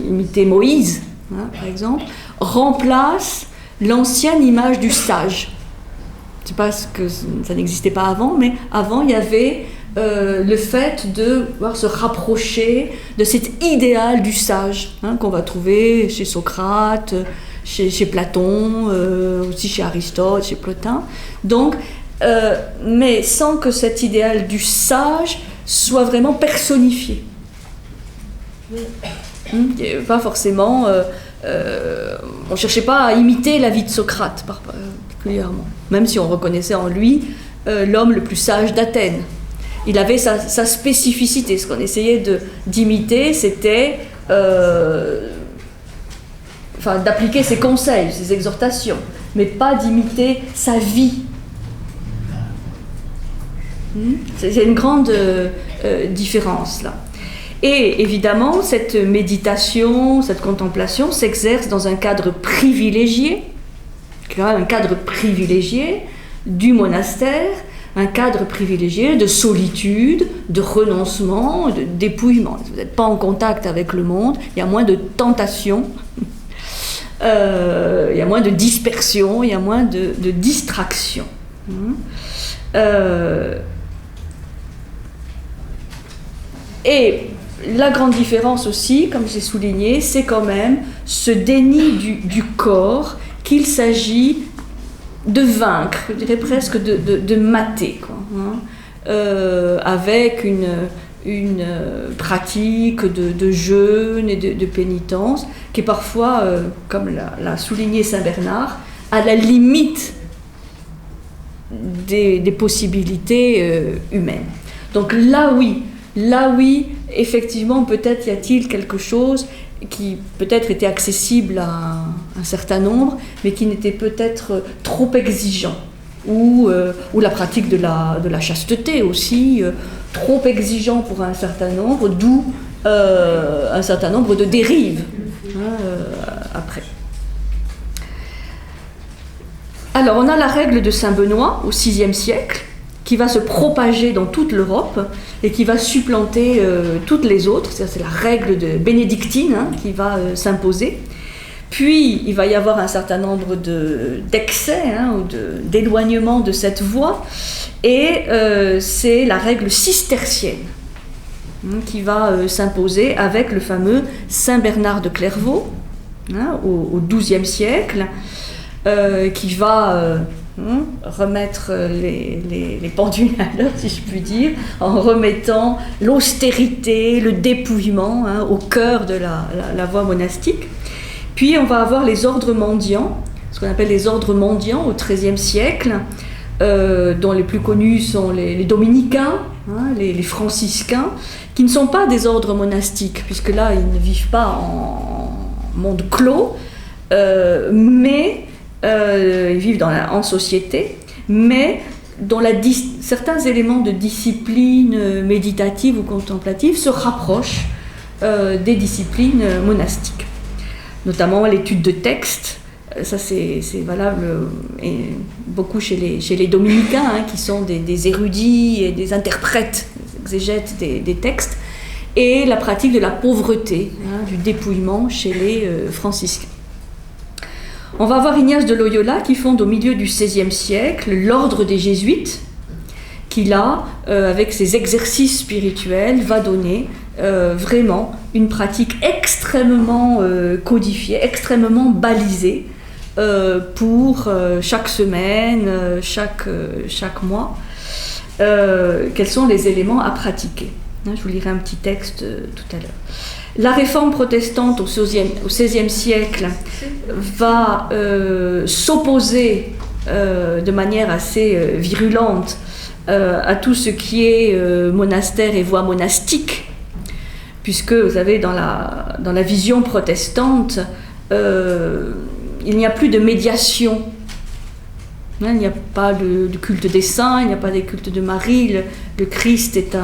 imiter Moïse, hein, par exemple, remplace l'ancienne image du sage. Je ne sais pas que ça n'existait pas avant, mais avant il y avait le fait de pouvoir se rapprocher de cet idéal du sage, hein, qu'on va trouver chez Socrate, chez Platon, aussi chez Aristote, chez Plotin. Donc, mais sans que cet idéal du sage soit vraiment personnifié. Pas forcément... on ne cherchait pas à imiter la vie de Socrate particulièrement, même si on reconnaissait en lui l'homme le plus sage d'Athènes. Il avait sa spécificité. Ce qu'on essayait d'imiter, c'était d'appliquer ses conseils, ses exhortations, mais pas d'imiter sa vie. C'est une grande différence là. Et évidemment, cette méditation, cette contemplation s'exerce dans un cadre privilégié, un cadre privilégié du monastère, un cadre privilégié de solitude, de renoncement, de dépouillement. Vous n'êtes pas en contact avec le monde, il y a moins de tentation, il y a moins de dispersion, il y a moins de distraction. Et la grande différence aussi, comme j'ai souligné, c'est quand même ce déni du corps qu'il s'agit de vaincre, je dirais presque de mater, quoi, hein, avec une pratique de jeûne et de pénitence qui est parfois, comme l'a souligné Saint Bernard, à la limite des possibilités humaines. Donc là, oui, Là, oui, effectivement, peut-être y a-t-il quelque chose qui peut-être était accessible à un certain nombre, mais qui n'était peut-être trop exigeant. Ou la pratique de la chasteté aussi, trop exigeant pour un certain nombre, d'où un certain nombre de dérives après. Alors, on a la règle de Saint-Benoît au VIe siècle, qui va se propager dans toute l'Europe et qui va supplanter toutes les autres. C'est la règle bénédictine qui va s'imposer. Puis, il va y avoir un certain nombre d'excès ou d'éloignements de cette voie. Et c'est la règle cistercienne qui va s'imposer avec le fameux Saint Bernard de Clairvaux au XIIe siècle, qui va remettre les pendules à l'heure, si je puis dire, en remettant l'austérité, le dépouillement au cœur de la voie monastique. Puis on va avoir les ordres mendiants, ce qu'on appelle les ordres mendiants au XIIIe siècle, dont les plus connus sont les dominicains, les franciscains, qui ne sont pas des ordres monastiques, puisque là ils ne vivent pas en monde clos, mais ils vivent en société, mais dont certains éléments de discipline méditative ou contemplative se rapprochent des disciplines monastiques. Notamment l'étude de textes, ça c'est valable beaucoup chez les dominicains, qui sont des érudits et des interprètes, des exégètes des textes, et la pratique de la pauvreté, du dépouillement chez les franciscains. On va avoir Ignace de Loyola qui fonde au milieu du XVIe siècle l'ordre des Jésuites, qui là, avec ses exercices spirituels, va donner vraiment une pratique extrêmement codifiée, extrêmement balisée pour chaque semaine, chaque mois. Quels sont les éléments à pratiquer? Je vous lirai un petit texte tout à l'heure. La réforme protestante au XVIe siècle va s'opposer de manière assez virulente à tout ce qui est monastère et voie monastique, puisque vous savez, dans la vision protestante, il n'y a plus de médiation. Il n'y a pas de culte des saints, il n'y a pas de culte de Marie. Le Christ est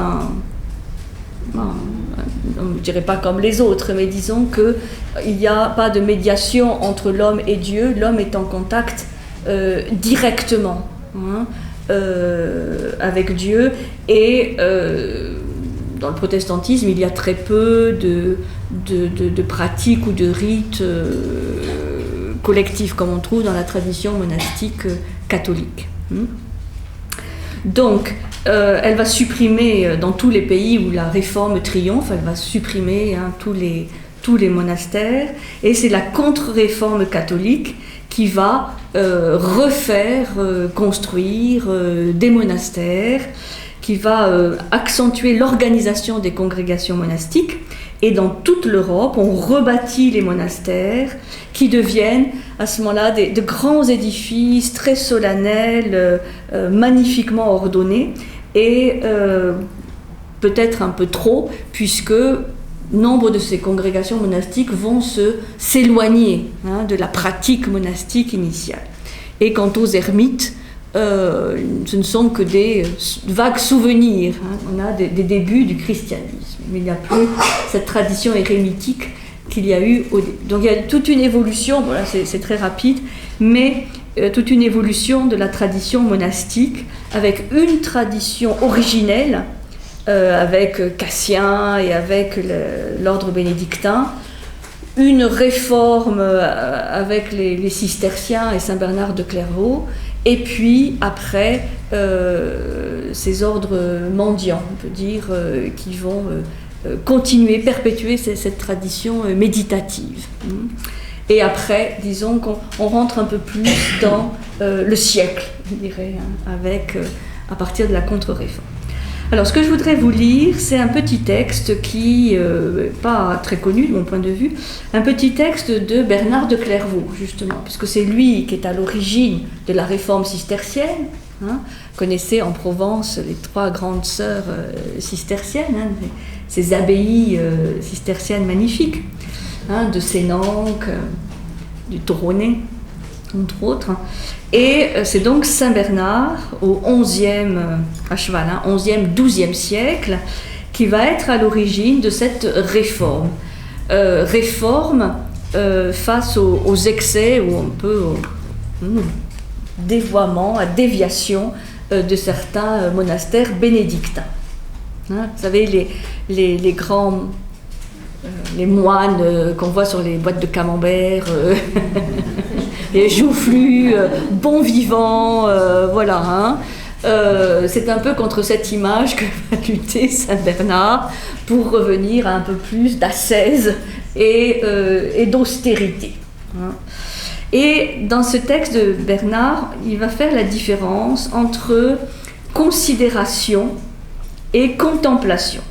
on ne dirait pas comme les autres, mais disons qu'il n'y a pas de médiation entre l'homme et Dieu. L'homme est en contact directement avec Dieu, et dans le protestantisme, il y a très peu de pratiques ou de rites collectifs comme on trouve dans la tradition monastique catholique. Donc, elle va supprimer, dans tous les pays où la réforme triomphe, elle va supprimer tous les monastères, et c'est la contre-réforme catholique qui va refaire, construire des monastères, qui va accentuer l'organisation des congrégations monastiques. Et dans toute l'Europe, on rebâtit les monastères qui deviennent à ce moment-là de grands édifices très solennels, magnifiquement ordonnés, et peut-être un peu trop, puisque nombre de ces congrégations monastiques vont s'éloigner de la pratique monastique initiale. Et quant aux ermites, ce ne sont que des vagues souvenirs. On a des débuts du christianisme, mais il n'y a plus cette tradition érémitique qu'il y a eu au début. Donc il y a toute une évolution, voilà, c'est très rapide, mais toute une évolution de la tradition monastique, avec une tradition originelle, avec Cassien et avec l'ordre bénédictin, une réforme avec les cisterciens et Saint Bernard de Clairvaux, et puis après ces ordres mendiants, on peut dire, qui vont continuer, perpétuer cette tradition méditative. Et après, disons qu'on rentre un peu plus dans le siècle, je dirais, à partir de la contre-réforme. Alors, ce que je voudrais vous lire, c'est un petit texte qui n'est pas très connu de mon point de vue, un petit texte de Bernard de Clairvaux, justement, puisque c'est lui qui est à l'origine de la réforme cistercienne, Hein. Vous connaissez en Provence les 3 grandes sœurs cisterciennes, hein, ces abbayes cisterciennes magnifiques, hein, de Sénanque, du Toronnet, entre autres. Et c'est donc Saint Bernard, au 11e, à cheval, hein, 11e, 12e siècle, qui va être à l'origine de cette réforme. Réforme face aux excès, ou un peu au dévoiement, à déviation de certains monastères bénédictins. Hein, vous savez, les grands... les moines qu'on voit sur les boîtes de camembert, les joufflus, bons vivants, voilà. Hein. C'est un peu contre cette image que va lutter Saint Bernard pour revenir à un peu plus d'ascèse et d'austérité. Hein. Et dans ce texte de Bernard, il va faire la différence entre considération et contemplation.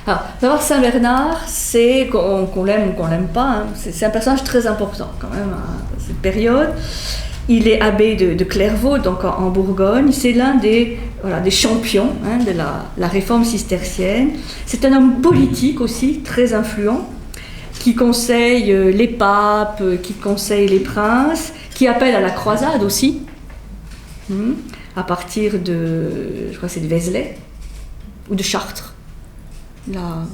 Alors, d'abord, Saint Bernard, c'est, qu'on l'aime ou qu'on l'aime pas, hein, c'est un personnage très important quand même à cette période. Il est abbé de Clairvaux, donc en Bourgogne. C'est l'un des champions, hein, de la réforme cistercienne. C'est un homme politique aussi, très influent, qui conseille les papes, qui conseille les princes, qui appelle à la croisade aussi, à partir de, je crois que c'est de Vézelay, ou de Chartres. Il a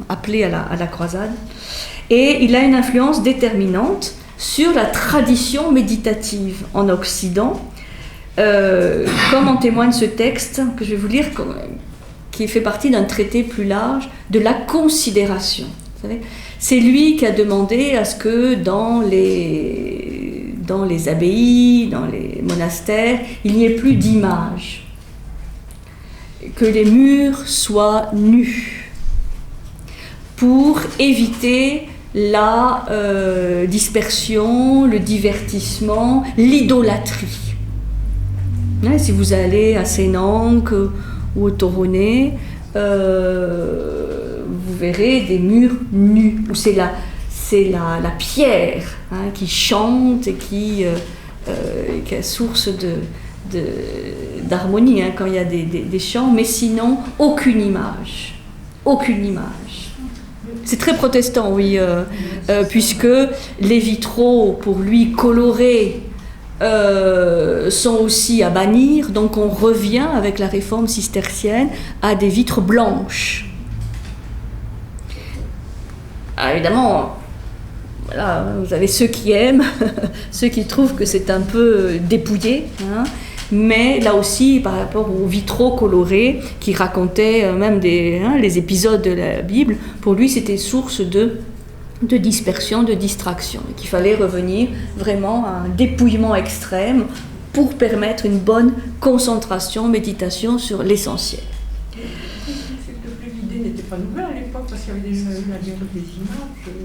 appelé à la croisade. Et il a une influence déterminante sur la tradition méditative en Occident, comme en témoigne ce texte que je vais vous lire, qui fait partie d'un traité plus large de la considération. Vous savez, c'est lui qui a demandé à ce que dans les abbayes, dans les monastères, il n'y ait plus d'images, que les murs soient nus, pour éviter la dispersion, le divertissement, l'idolâtrie. Hein, si vous allez à Sénanque ou au Toronnet, vous verrez des murs nus, où c'est la pierre, hein, qui chante et qui est source d'harmonie, hein, quand il y a des chants, mais sinon aucune image. Aucune image. C'est très protestant, oui, puisque les vitraux, pour lui, colorés, sont aussi à bannir, donc on revient avec la réforme cistercienne à des vitres blanches. Alors, évidemment, voilà, vous avez ceux qui aiment, ceux qui trouvent que c'est un peu dépouillé, hein, mais là aussi, par rapport aux vitraux colorés qui racontaient même les épisodes de la Bible, pour lui, c'était source de dispersion, de distraction, et qu'il fallait revenir vraiment à un dépouillement extrême pour permettre une bonne concentration, méditation sur l'essentiel. L'idée n'était pas nouvelle à l'époque, parce qu'il y avait déjà eu la guerre des images.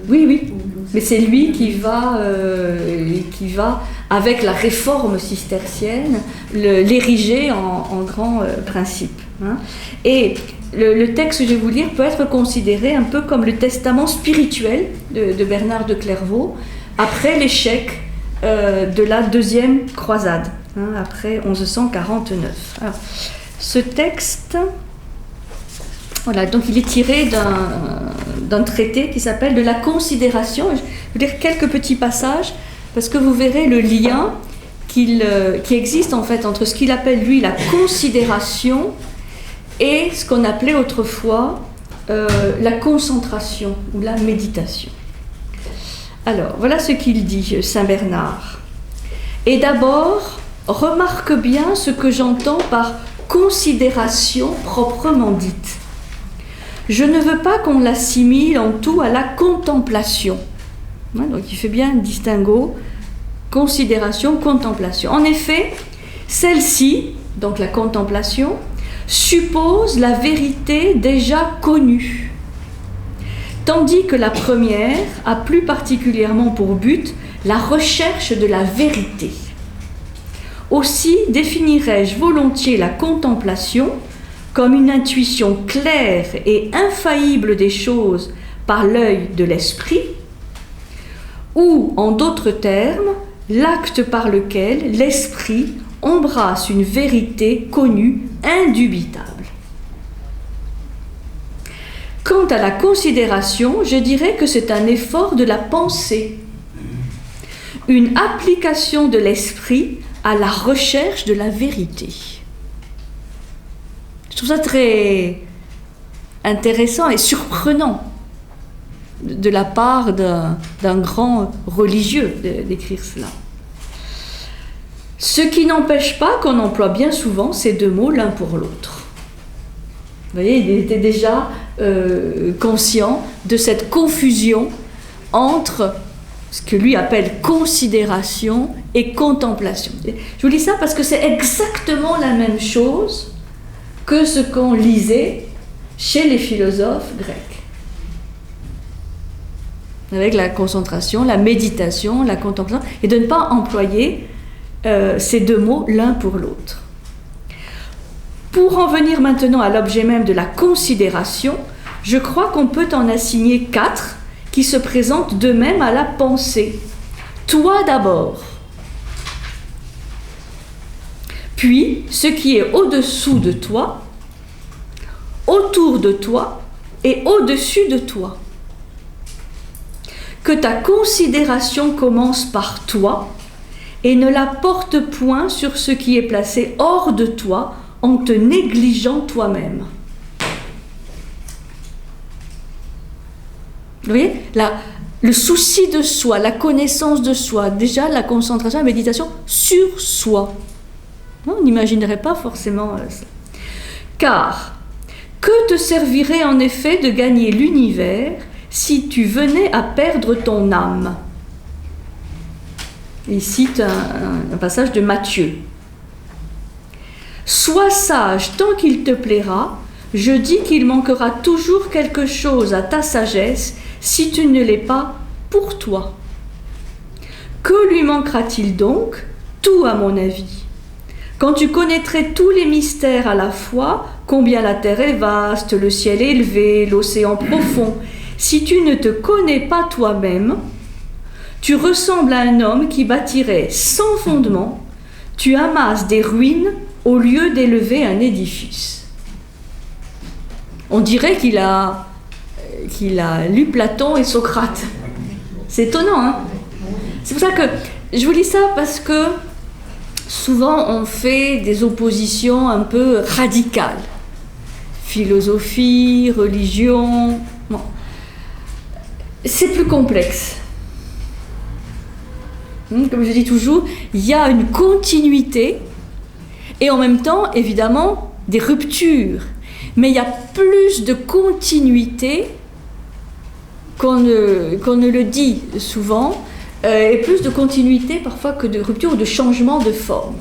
Oui, mais c'est lui qui va, avec la réforme cistercienne, l'ériger en grand principe. Hein. Et le texte que je vais vous lire peut être considéré un peu comme le testament spirituel de Bernard de Clairvaux, après l'échec de la deuxième croisade, hein, après 1149. Alors, ce texte... Voilà, donc il est tiré d'un traité qui s'appelle « De la considération ». Je vais vous lire quelques petits passages, parce que vous verrez le lien qui existe en fait entre ce qu'il appelle lui la considération et ce qu'on appelait autrefois la concentration ou la méditation. Alors, voilà ce qu'il dit, Saint Bernard. « Et d'abord, remarque bien ce que j'entends par considération proprement dite. Je ne veux pas qu'on l'assimile en tout à la contemplation. » Donc il fait bien un distinguo, considération, contemplation. En effet, celle-ci, donc la contemplation, suppose la vérité déjà connue, tandis que la première a plus particulièrement pour but la recherche de la vérité. Aussi définirais-je volontiers la contemplation comme une intuition claire et infaillible des choses par l'œil de l'esprit, ou, en d'autres termes, l'acte par lequel l'esprit embrasse une vérité connue, indubitable. Quant à la considération, je dirais que c'est un effort de la pensée, une application de l'esprit à la recherche de la vérité. Je trouve ça très intéressant et surprenant de la part d'un grand religieux d'écrire cela. Ce qui n'empêche pas qu'on emploie bien souvent ces deux mots l'un pour l'autre. Vous voyez, il était déjà conscient de cette confusion entre ce que lui appelle considération et contemplation. Je vous lis ça parce que c'est exactement la même chose que ce qu'on lisait chez les philosophes grecs. Avec la concentration, la méditation, la contemplation, et de ne pas employer ces deux mots l'un pour l'autre. Pour en venir maintenant à l'objet même de la considération, je crois qu'on peut en assigner 4 qui se présentent d'eux-mêmes à la pensée. Toi d'abord, puis ce qui est au-dessous de toi, autour de toi et au-dessus de toi. Que ta considération commence par toi et ne la porte point sur ce qui est placé hors de toi en te négligeant toi-même. Vous voyez, le souci de soi, la connaissance de soi, déjà la concentration, la méditation sur soi. On n'imaginerait pas forcément ça. Car, que te servirait en effet de gagner l'univers si tu venais à perdre ton âme? Il cite un passage de Matthieu. Sois sage tant qu'il te plaira, je dis qu'il manquera toujours quelque chose à ta sagesse si tu ne l'es pas pour toi. Que lui manquera-t-il donc? Tout à mon avis. Quand tu connaîtrais tous les mystères à la fois, combien la terre est vaste, le ciel est élevé, l'océan profond, si tu ne te connais pas toi-même, tu ressembles à un homme qui bâtirait sans fondement, tu amasses des ruines au lieu d'élever un édifice. On dirait qu'il a lu Platon et Socrate. C'est étonnant, hein? C'est pour ça que je vous lis ça parce que souvent on fait des oppositions un peu radicales. Philosophie, religion. Bon. C'est plus complexe. Comme je dis toujours, il y a une continuité et en même temps, évidemment, des ruptures. Mais il y a plus de continuité qu'on ne le dit souvent, et plus de continuité parfois que de rupture ou de changement de forme.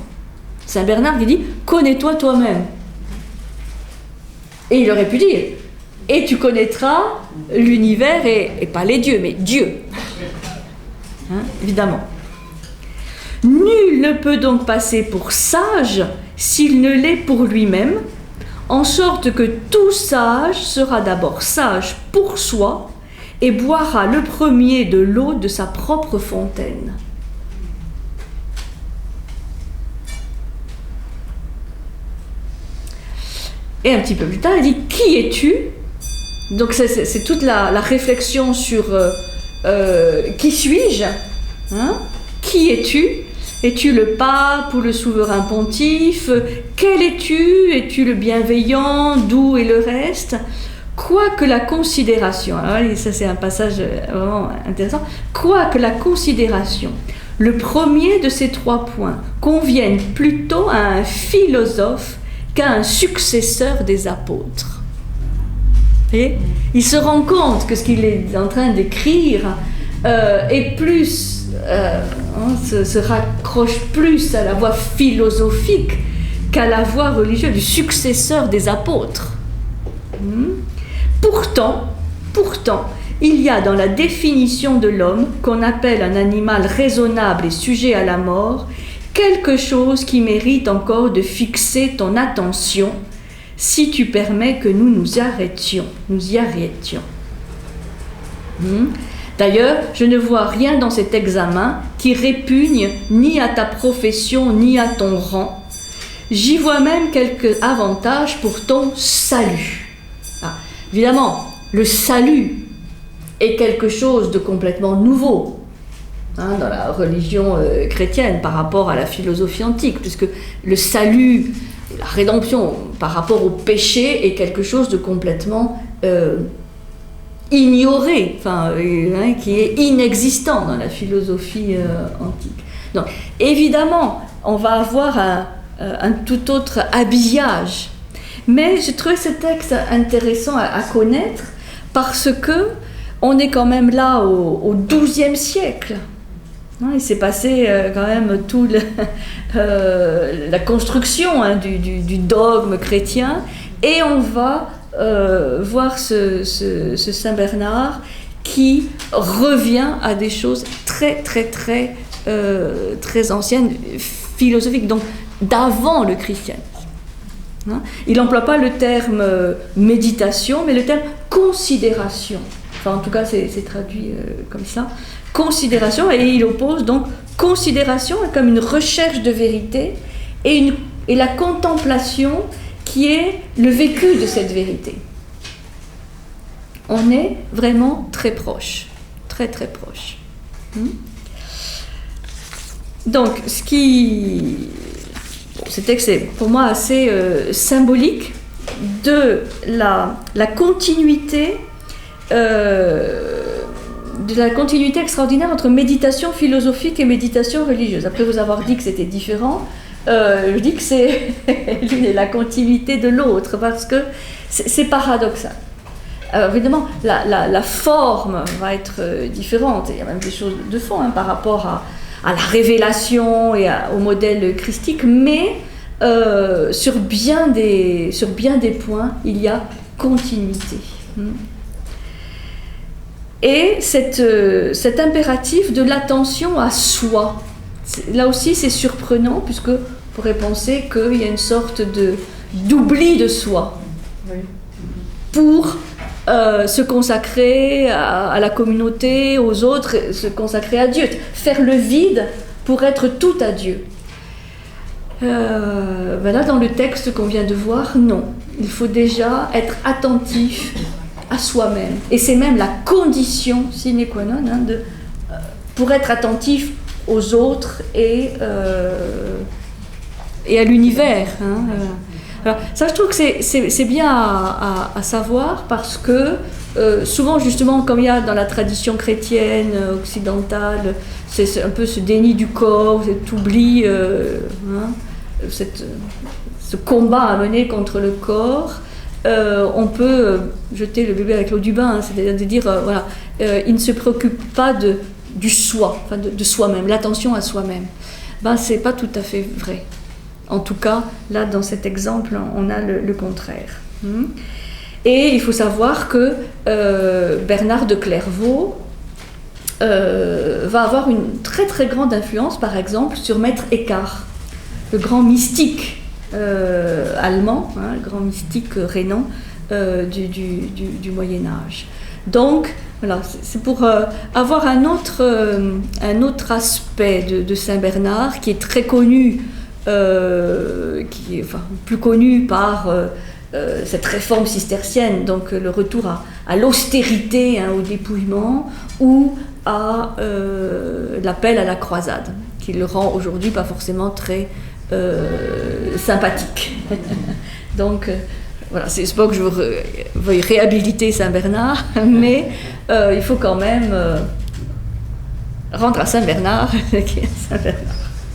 Saint Bernard qui dit « Connais-toi toi-même ». Et il aurait pu dire « Et tu connaîtras l'univers et pas les dieux, mais Dieu ». Hein, évidemment. Nul ne peut donc passer pour sage s'il ne l'est pour lui-même, en sorte que tout sage sera d'abord sage pour soi et boira le premier de l'eau de sa propre fontaine. Et un petit peu plus tard, il dit « Qui es-tu » Donc c'est toute la réflexion sur qui suis-je, hein? Qui es-tu? Es-tu le pape ou le souverain pontife? Quel es-tu? Es-tu le bienveillant, doux et le reste? Quoique la considération, alors ça c'est un passage vraiment intéressant, quoique la considération, le premier de ces 3 points, convienne plutôt à un philosophe qu'à un successeur des apôtres. Et il se rend compte que ce qu'il est en train d'écrire est plus... se raccroche plus à la voie philosophique qu'à la voie religieuse du successeur des apôtres. Pourtant, il y a dans la définition de l'homme, qu'on appelle un animal raisonnable et sujet à la mort, quelque chose qui mérite encore de fixer ton attention, si tu permets que nous y arrêtions. D'ailleurs, je ne vois rien dans cet examen qui répugne ni à ta profession ni à ton rang. J'y vois même quelques avantages pour ton salut. Ah, évidemment, le salut est quelque chose de complètement nouveau dans la religion chrétienne par rapport à la philosophie antique, puisque le salut, la rédemption par rapport au péché est quelque chose de complètement ignoré, qui est inexistant dans la philosophie antique. Donc, évidemment, on va avoir un tout autre habillage. Mais je trouvais ce texte intéressant à connaître parce que on est quand même là au XIIe siècle. Il s'est passé quand même toute la construction du dogme chrétien, et on va voir ce Saint Bernard qui revient à des choses très anciennes, philosophiques, donc d'avant le christianisme. Il n'emploie pas le terme méditation, mais le terme considération. Enfin, en tout cas, c'est traduit comme ça. Considération, et il oppose donc considération comme une recherche de vérité et la contemplation qui est le vécu de cette vérité. On est vraiment très proche, très proche. Donc, ce texte est pour moi assez symbolique de la continuité extraordinaire entre méditation philosophique et méditation religieuse. Après vous avoir dit que c'était différent, je dis que c'est l'une est la continuité de l'autre, parce que c'est paradoxal. Alors évidemment, la forme va être différente, il y a même des choses de fond par rapport à la révélation et au modèle christique, mais sur bien des points, il y a continuité. Et cet impératif de l'attention à soi, là aussi c'est surprenant, puisque on pourrait penser qu'il y a une sorte d'oubli de soi pour se consacrer à la communauté, aux autres, se consacrer à Dieu, faire le vide pour être tout à Dieu. Là, dans le texte qu'on vient de voir, non. Il faut déjà être attentif à soi-même. Et c'est même la condition sine qua non pour être attentif aux autres et à l'univers. Alors, ça, je trouve que c'est bien à savoir, parce que souvent, justement, comme il y a dans la tradition chrétienne occidentale, c'est un peu ce déni du corps, cet oubli, ce combat à mener contre le corps. On peut jeter le bébé avec l'eau du bain, c'est-à-dire de dire, il ne se préoccupe pas du soi, de soi-même, l'attention à soi-même. C'est pas tout à fait vrai. En tout cas, là, dans cet exemple, on a le contraire. Et il faut savoir que Bernard de Clairvaux va avoir une très grande influence, par exemple, sur Maître Eckhart, le grand mystique allemand, le grand mystique rhénan du Moyen-Âge. Donc, voilà, c'est pour avoir un autre aspect de Saint Bernard qui est très connu, qui est plus connu par cette réforme cistercienne, donc le retour à l'austérité, au dépouillement, ou à l'appel à la croisade, qui le rend aujourd'hui pas forcément très sympathique. Donc voilà, c'est pas que je veuille réhabiliter Saint Bernard, mais il faut quand même rendre à Saint Bernard qui est Saint Bernard.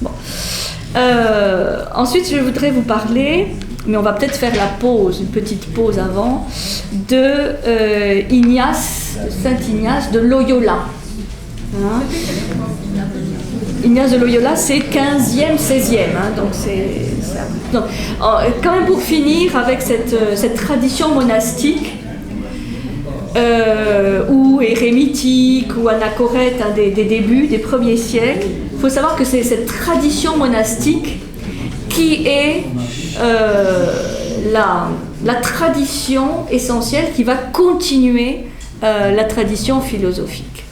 Bon. Ensuite, je voudrais vous parler, mais on va peut-être faire une petite pause avant, de Saint Ignace de Loyola. Ignace de Loyola, c'est 15e, 16e, donc donc, quand même pour finir avec cette tradition monastique ou érémitique ou anachorète des débuts, des premiers siècles. Il faut savoir que c'est cette tradition monastique qui est la tradition essentielle qui va continuer la tradition philosophique.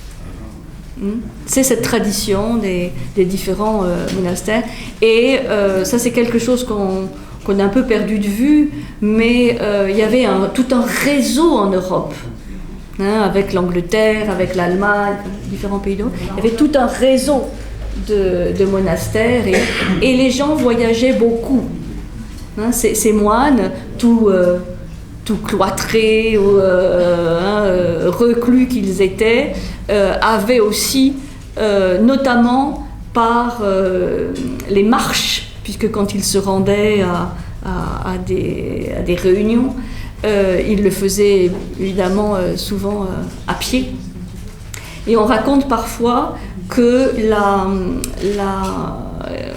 C'est cette tradition des différents monastères. Et ça, c'est quelque chose qu'on a un peu perdu de vue, mais il y avait tout un réseau en Europe, avec l'Angleterre, avec l'Allemagne, différents pays d'Europe. Il y avait tout un réseau de monastères et les gens voyageaient beaucoup. Ces moines, tout cloîtrés, reclus qu'ils étaient, avaient aussi, notamment par les marches, puisque quand ils se rendaient à des réunions, ils le faisaient évidemment souvent à pied. Et on raconte parfois que je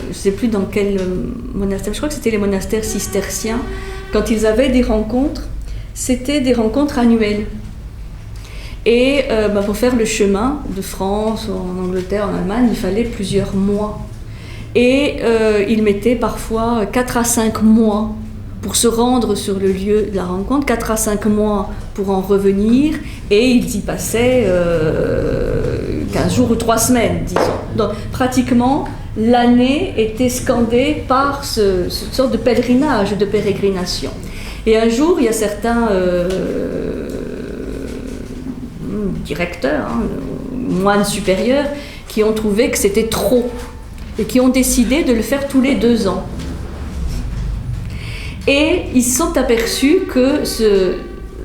ne sais plus dans quel monastère, je crois que c'était les monastères cisterciens, quand ils avaient des rencontres, c'était des rencontres annuelles. Et pour faire le chemin de France, en Angleterre, en Allemagne, il fallait plusieurs mois. Et ils mettaient parfois 4 à 5 mois pour se rendre sur le lieu de la rencontre, 4 à 5 mois pour en revenir, et ils y passaient 15 jours ou 3 semaines, disons. Donc pratiquement, l'année était scandée par cette sorte de pèlerinage, de pérégrination. Et un jour, il y a certains directeurs, moines supérieurs, qui ont trouvé que c'était trop, et qui ont décidé de le faire tous les 2 ans. Et ils se sont aperçus que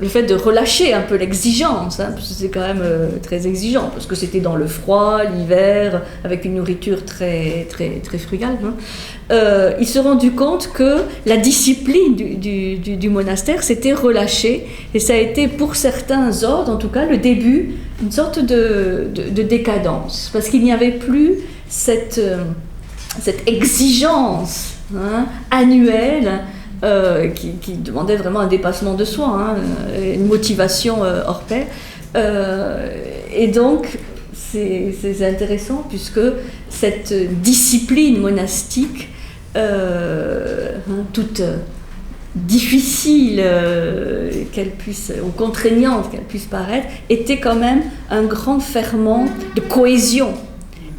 le fait de relâcher un peu l'exigence, parce que c'est quand même très exigeant, parce que c'était dans le froid, l'hiver, avec une nourriture très, très, très frugale, ils se sont rendus compte que la discipline du monastère s'était relâchée, et ça a été pour certains ordres, en tout cas, le début d'une sorte de décadence, parce qu'il n'y avait plus cette exigence annuelle qui demandait vraiment un dépassement de soi, une motivation hors pair. Et donc, c'est intéressant puisque cette discipline monastique, toute difficile ou contraignante qu'elle puisse paraître, était quand même un grand ferment de cohésion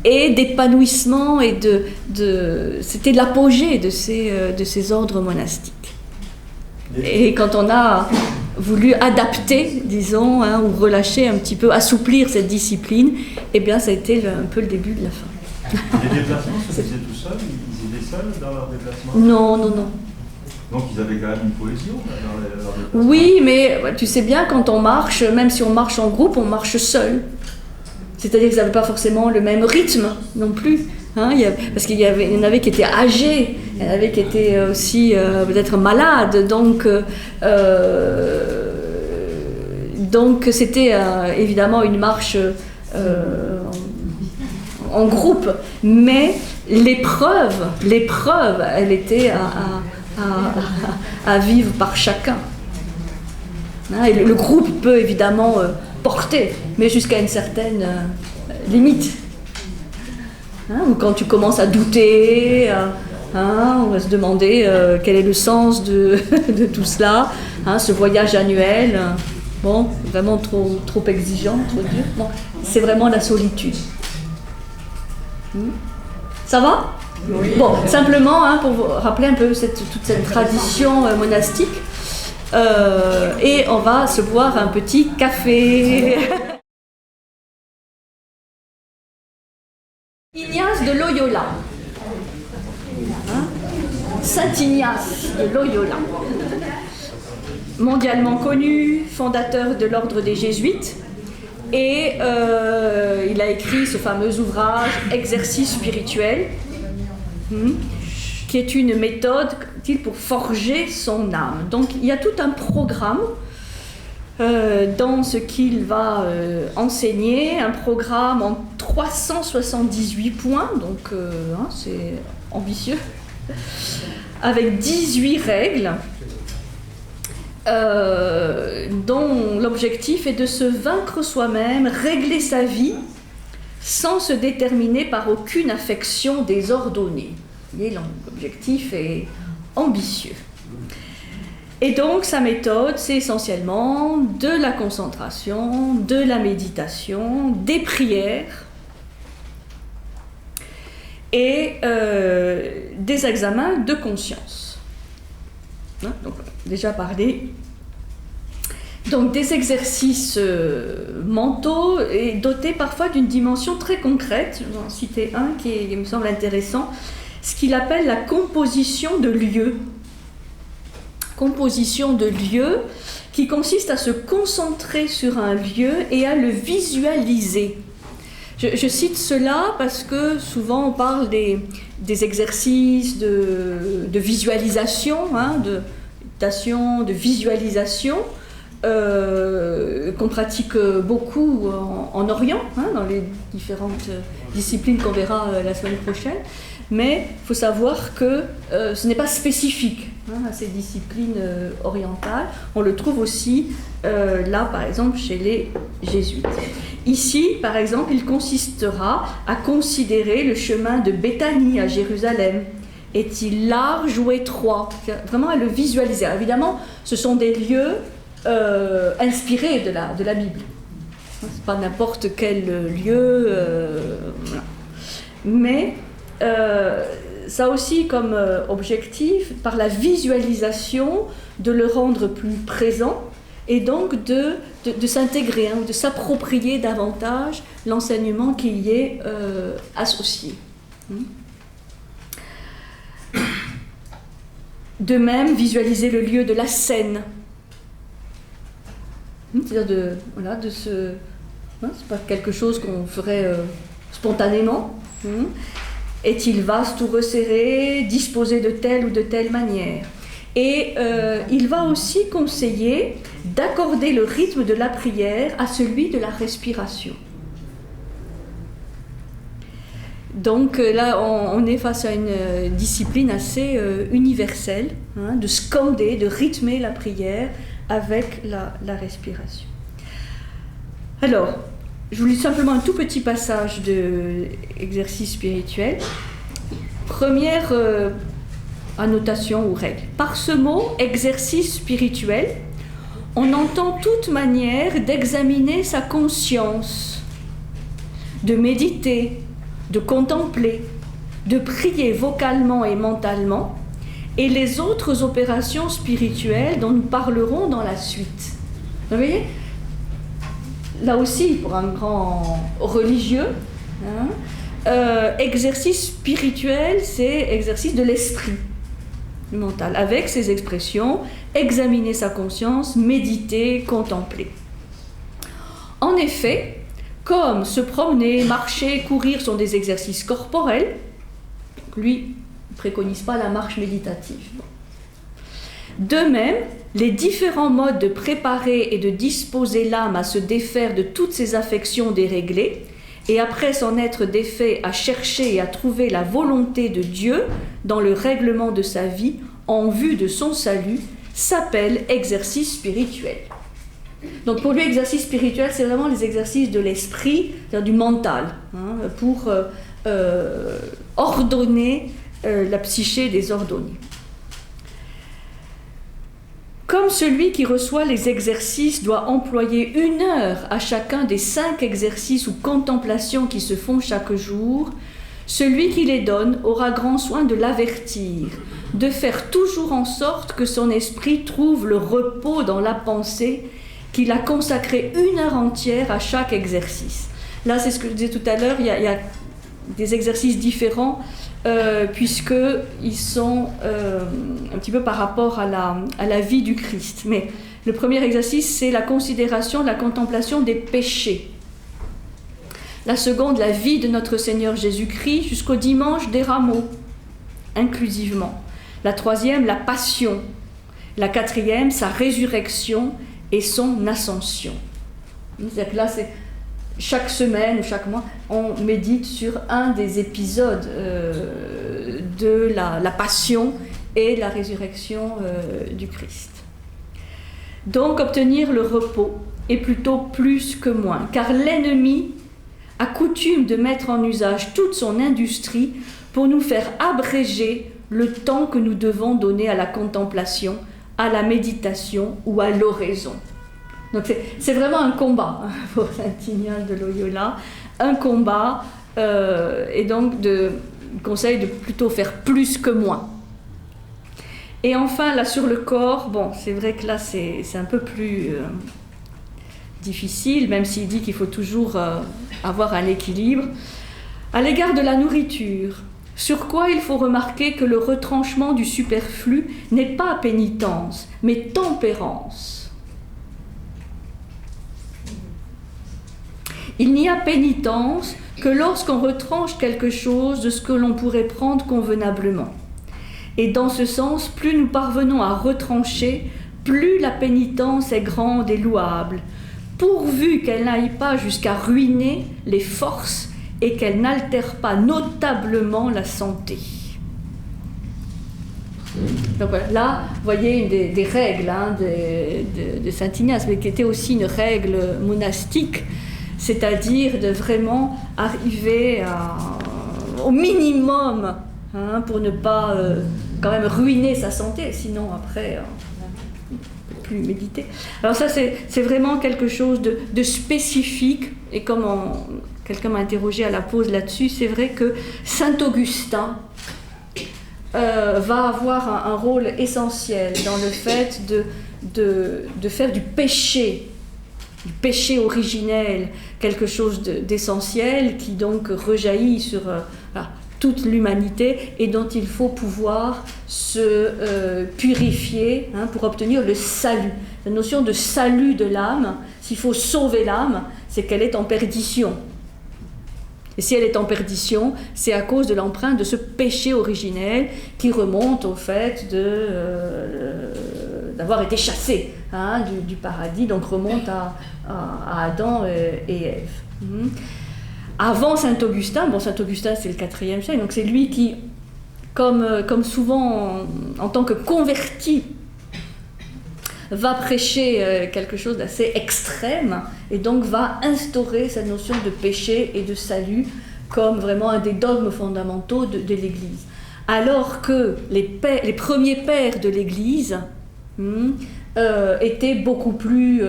et d'épanouissement, et c'était l'apogée de ces ordres monastiques. Et quand on a voulu adapter, disons, ou relâcher un petit peu, assouplir cette discipline, eh bien ça a été un peu le début de la fin. Les déplacements se faisaient tout seuls? Ils étaient seuls dans leurs déplacements? Non. Donc ils avaient quand même une cohésion dans leurs déplacements? Oui, mais tu sais bien, quand on marche, même si on marche en groupe, on marche seul. C'est-à-dire qu'ils n'avaient pas forcément le même rythme non plus. Parce qu'il y en avait qui étaient âgés, il y en avait qui étaient aussi peut-être malades. Donc c'était évidemment une marche en groupe. Mais l'épreuve, elle était à vivre par chacun. Et le groupe peut évidemment porter, mais jusqu'à une certaine limite. Ou quand tu commences à douter, on va se demander quel est le sens de tout cela, ce voyage annuel, vraiment trop exigeant, trop dur. Bon, c'est vraiment la solitude. Ça va? Oui. Bon, simplement pour vous rappeler un peu toute cette tradition monastique. Et on va se boire un petit café. Ignace de Loyola. Saint Ignace de Loyola. Mondialement connu, fondateur de l'ordre des Jésuites. Et il a écrit ce fameux ouvrage « Exercice spirituel », qui est une méthode pour forger son âme. Donc il y a tout un programme dans ce qu'il va enseigner, un programme en 378 points, donc c'est ambitieux, avec 18 règles, dont l'objectif est de se vaincre soi-même, régler sa vie, sans se déterminer par aucune affection désordonnée. L'objectif est ambitieux. Et donc sa méthode, c'est essentiellement de la concentration, de la méditation, des prières, et des examens de conscience. Hein, donc, déjà parlé. Donc des exercices mentaux et dotés parfois d'une dimension très concrète. Je vais en citer un qui me semble intéressant, ce qu'il appelle la composition de lieux. Composition de lieux qui consiste à se concentrer sur un lieu et à le visualiser. Je cite cela parce que souvent on parle des exercices de visualisation, hein, de méditation, de visualisation, qu'on pratique beaucoup en Orient, hein, dans les différentes disciplines qu'on verra la semaine prochaine. Mais il faut savoir que ce n'est pas spécifique, hein, à ces disciplines orientales. On le trouve aussi là, par exemple, chez les jésuites. Ici, par exemple, il consistera à considérer le chemin de Béthanie à Jérusalem. Est-il large ou étroit? Vraiment à le visualiser. Alors, évidemment, ce sont des lieux inspirés de la Bible. Ce n'est pas n'importe quel lieu. Voilà. Mais ça a aussi comme objectif, par la visualisation, de le rendre plus présent et donc de s'intégrer, hein, de s'approprier davantage l'enseignement qui y est associé. De même, visualiser le lieu de la scène. C'est-à-dire c'est pas quelque chose qu'on ferait spontanément. Est-il vaste ou resserré, disposé de telle ou de telle manière? Et il va aussi conseiller d'accorder le rythme de la prière à celui de la respiration. Donc là, on est face à une discipline assez universelle, hein, de scander, de rythmer la prière avec la respiration. Alors, je vous lis simplement un tout petit passage d'exercice spirituel. Première annotation ou règle. Par ce mot, exercice spirituel, on entend toute manière d'examiner sa conscience, de méditer, de contempler, de prier vocalement et mentalement, et les autres opérations spirituelles dont nous parlerons dans la suite. Vous voyez ? Là aussi, pour un grand religieux, hein, exercice spirituel, c'est exercice de l'esprit, du mental, avec ses expressions, examiner sa conscience, méditer, contempler. En effet, comme se promener, marcher, courir sont des exercices corporels, lui ne préconise pas la marche méditative. De même, les différents modes de préparer et de disposer l'âme à se défaire de toutes ses affections déréglées, et après s'en être défait à chercher et à trouver la volonté de Dieu dans le règlement de sa vie en vue de son salut, s'appellent exercices spirituels. Donc pour lui, exercice spirituel, c'est vraiment les exercices de l'esprit, c'est-à-dire du mental, hein, pour ordonner la psyché désordonnée. Comme celui qui reçoit les exercices doit employer 1 heure à chacun des 5 exercices ou contemplations qui se font chaque jour, celui qui les donne aura grand soin de l'avertir, de faire toujours en sorte que son esprit trouve le repos dans la pensée, qu'il a consacré 1 heure entière à chaque exercice. Là, c'est ce que je disais tout à l'heure, il y a des exercices différents, puisqu'ils sont un petit peu par rapport à la vie du Christ. Mais le premier exercice, c'est la considération, la contemplation des péchés. La seconde, la vie de notre Seigneur Jésus-Christ jusqu'au dimanche des Rameaux, inclusivement. La troisième, la passion. La quatrième, sa résurrection et son ascension. C'est-à-dire que là, c'est chaque semaine ou chaque mois, on médite sur un des épisodes de la passion et la résurrection du Christ. Donc, obtenir le repos est plutôt plus que moins, car l'ennemi a coutume de mettre en usage toute son industrie pour nous faire abréger le temps que nous devons donner à la contemplation, à la méditation ou à l'oraison. Donc c'est vraiment un combat, hein, pour Saint Ignace de Loyola, un combat, et donc il conseille de plutôt faire plus que moins. Et enfin, là, sur le corps, bon, c'est vrai que là, c'est un peu plus difficile, même s'il dit qu'il faut toujours avoir un équilibre. À l'égard de la nourriture, sur quoi il faut remarquer que le retranchement du superflu n'est pas pénitence, mais tempérance. Il n'y a pénitence que lorsqu'on retranche quelque chose de ce que l'on pourrait prendre convenablement. Et dans ce sens, plus nous parvenons à retrancher, plus la pénitence est grande et louable, pourvu qu'elle n'aille pas jusqu'à ruiner les forces et qu'elle n'altère pas notablement la santé. Donc voilà, là, vous voyez une des règles de Saint Ignace, mais qui était aussi une règle monastique, c'est-à-dire de vraiment arriver au minimum, pour ne pas quand même ruiner sa santé, sinon après on ne peut plus méditer. Alors ça c'est vraiment quelque chose de spécifique, et comme quelqu'un m'a interrogé à la pause là-dessus, c'est vrai que Saint Augustin va avoir un rôle essentiel dans le fait de faire du péché originel quelque chose d'essentiel qui donc rejaillit sur toute l'humanité et dont il faut pouvoir se purifier pour obtenir le salut. La notion de salut de l'âme, s'il faut sauver l'âme, c'est qu'elle est en perdition. Et si elle est en perdition, c'est à cause de l'empreinte de ce péché originel qui remonte au fait d'avoir été chassé du paradis, donc remonte à Adam et Ève. Avant Saint Augustin, Saint Augustin c'est le IVe siècle, donc c'est lui qui, comme souvent en tant que converti, va prêcher quelque chose d'assez extrême et donc va instaurer cette notion de péché et de salut comme vraiment un des dogmes fondamentaux de l'Église. Alors que les premiers pères de l'Église étaient beaucoup plus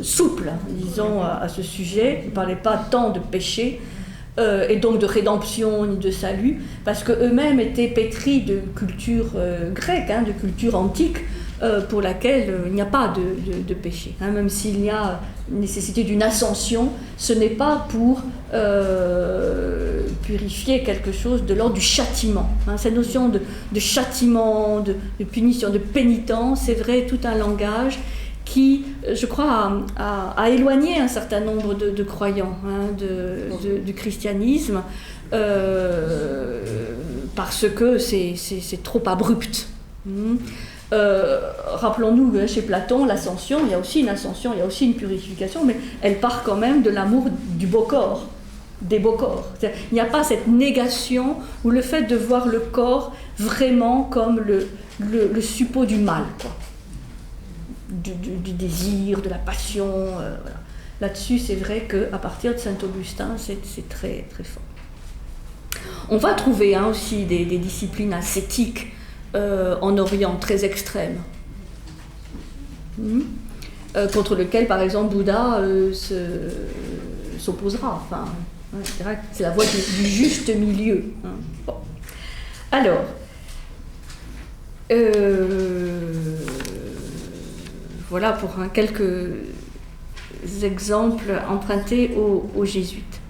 souples, disons, à ce sujet. Ils ne parlaient pas tant de péché et donc de rédemption ni de salut, parce qu'eux-mêmes étaient pétris de culture grecque, de culture antique, pour laquelle il n'y a pas de péché. Même s'il y a nécessité d'une ascension, ce n'est pas pour purifier quelque chose de l'ordre du châtiment. Cette notion de châtiment, de punition, de pénitence, c'est vrai, tout un langage qui, je crois, a éloigné un certain nombre de croyants du christianisme, parce que c'est trop abrupt. Rappelons-nous, chez Platon, l'ascension, il y a aussi une ascension, il y a aussi une purification, mais elle part quand même de l'amour du beau corps, des beaux corps. Il n'y a pas cette négation ou le fait de voir le corps vraiment comme le suppôt du mal, quoi. Du désir, de la passion. Voilà. Là-dessus, c'est vrai qu'à partir de Saint-Augustin, c'est très, très fort. On va trouver aussi des disciplines ascétiques en Orient, très extrêmes, contre lesquelles, par exemple, Bouddha s'opposera. Enfin, c'est la voie du juste milieu. Bon. Alors, voilà pour quelques exemples empruntés aux jésuites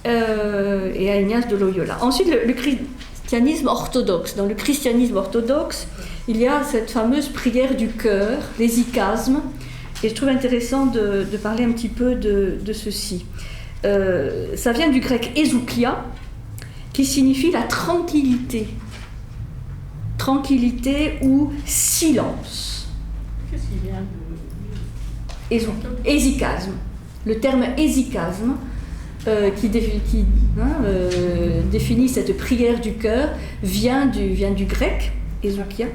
et à Ignace de Loyola. Ensuite, le christianisme orthodoxe. Dans le christianisme orthodoxe, il y a cette fameuse prière du cœur, les icasmes, et je trouve intéressant de parler un petit peu de ceci. Ça vient du grec ezoukia, qui signifie la tranquillité. Tranquillité ou silence. Qu'est-ce qui vient de... Hésychasme. Le terme hésychasme qui définit cette prière du cœur vient du grec, ezoukia.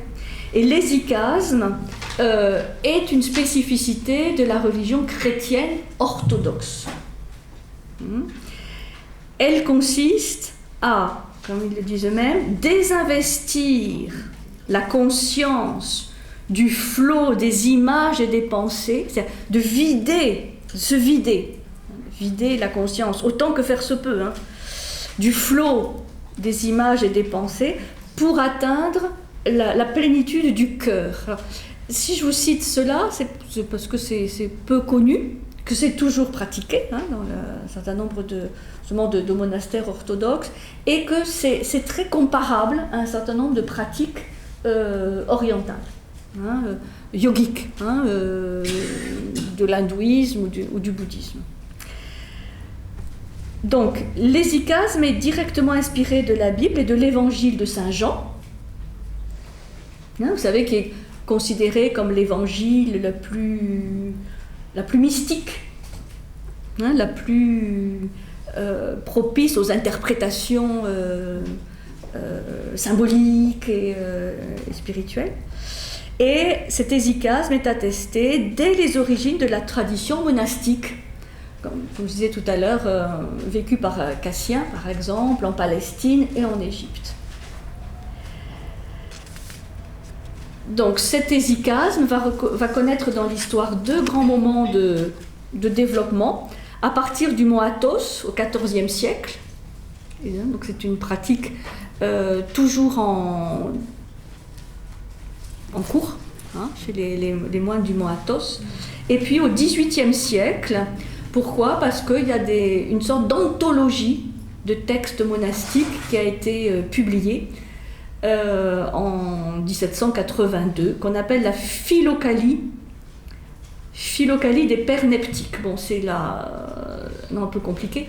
Et l'hésychasme est une spécificité de la religion chrétienne orthodoxe. Elle consiste à, comme ils le disent eux-mêmes, désinvestir la conscience du flot des images et des pensées, c'est-à-dire de se vider vider la conscience, autant que faire se peut, hein, du flot des images et des pensées pour atteindre la plénitude du cœur. Alors, si je vous cite cela, c'est parce que c'est peu connu, que c'est toujours pratiqué hein, dans un certain nombre de monastères orthodoxes, et que c'est très comparable à un certain nombre de pratiques orientales, hein, yogiques, hein, de l'hindouisme ou du bouddhisme. Donc, l'hésychasme est directement inspiré de la Bible et de l'évangile de Saint Jean, hein, vous savez, qui est considéré comme l'évangile la plus mystique, hein, la plus propice aux interprétations symboliques et spirituelles. Et cet hésychasme est attesté dès les origines de la tradition monastique, comme je disais tout à l'heure, vécu par Cassien, par exemple, en Palestine et en Égypte. Donc cet hésychasme va connaître dans l'histoire deux grands moments de développement, à partir du mot Athos au XIVe siècle. Et donc c'est une pratique toujours en cours, hein, chez les moines du mot Athos. Et puis au XVIIIe siècle, pourquoi ? Parce qu'il y a une sorte d'anthologie de textes monastiques qui a été publiée en 1782, qu'on appelle la Philocalie des pères neptiques. Bon, c'est un peu compliqué.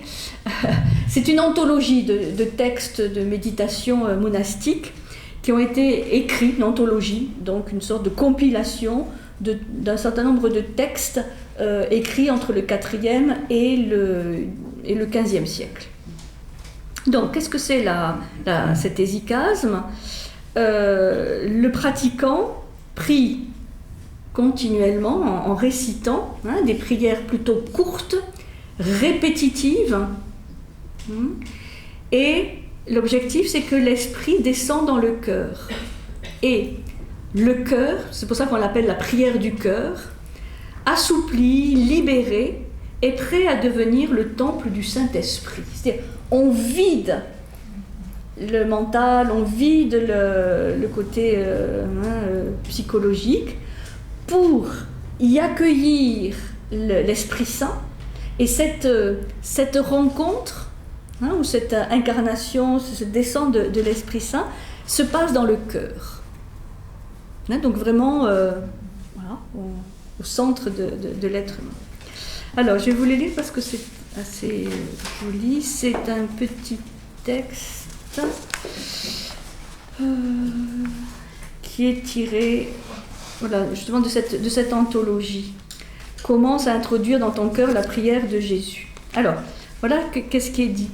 C'est une anthologie de textes de méditation monastique qui ont été écrits, une anthologie, donc une sorte de compilation d'un certain nombre de textes écrits entre le IVe et le XVe siècle. Donc, qu'est-ce que c'est cet hésychasme ? Le pratiquant prie continuellement en récitant des prières plutôt courtes, répétitives, et l'objectif c'est que l'esprit descend dans le cœur. Et le cœur, c'est pour ça qu'on l'appelle la prière du cœur, assoupli, libéré, est prêt à devenir le temple du Saint-Esprit. C'est-à-dire, on vide le mental, on vide le côté psychologique pour y accueillir l'Esprit Saint. Et cette rencontre, ou cette incarnation, cette descente de l'Esprit Saint se passe dans le cœur. Donc vraiment au centre de l'être humain. Alors, je vais vous les lire parce que c'est assez joli. C'est un petit texte qui est tiré justement de cette anthologie. Commence à introduire dans ton cœur la prière de Jésus. Alors, voilà qu'est-ce qui est dit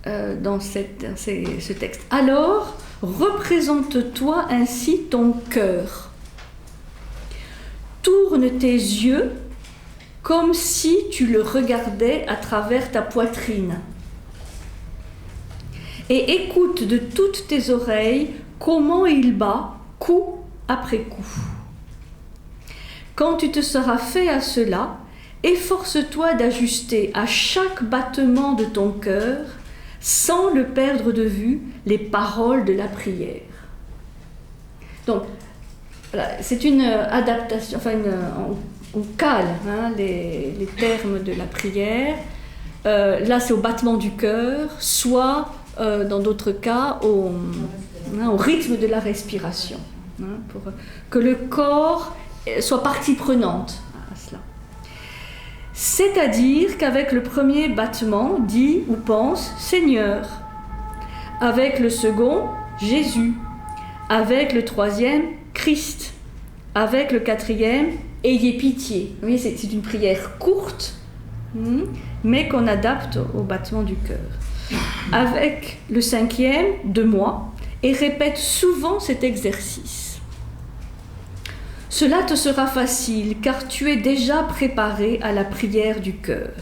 dans ce texte. Alors, représente-toi ainsi ton cœur. Tourne tes yeux comme si tu le regardais à travers ta poitrine. Et écoute de toutes tes oreilles comment il bat coup après coup. Quand tu te seras fait à cela, efforce-toi d'ajuster à chaque battement de ton cœur, sans le perdre de vue, les paroles de la prière. Donc, voilà, c'est une adaptation, on cale les termes de la prière. Là, c'est au battement du cœur, soit, dans d'autres cas, au rythme de la respiration, pour que le corps soit partie prenante à cela. C'est-à-dire qu'avec le premier battement, dit ou pense « Seigneur », avec le second « Jésus », avec le troisième « Christ », avec le quatrième « Ayez pitié ». Vous voyez, c'est une prière courte, mais qu'on adapte au battement du cœur. Avec le cinquième « De moi », et répète souvent cet exercice. Cela te sera facile, car tu es déjà préparé à la prière du cœur.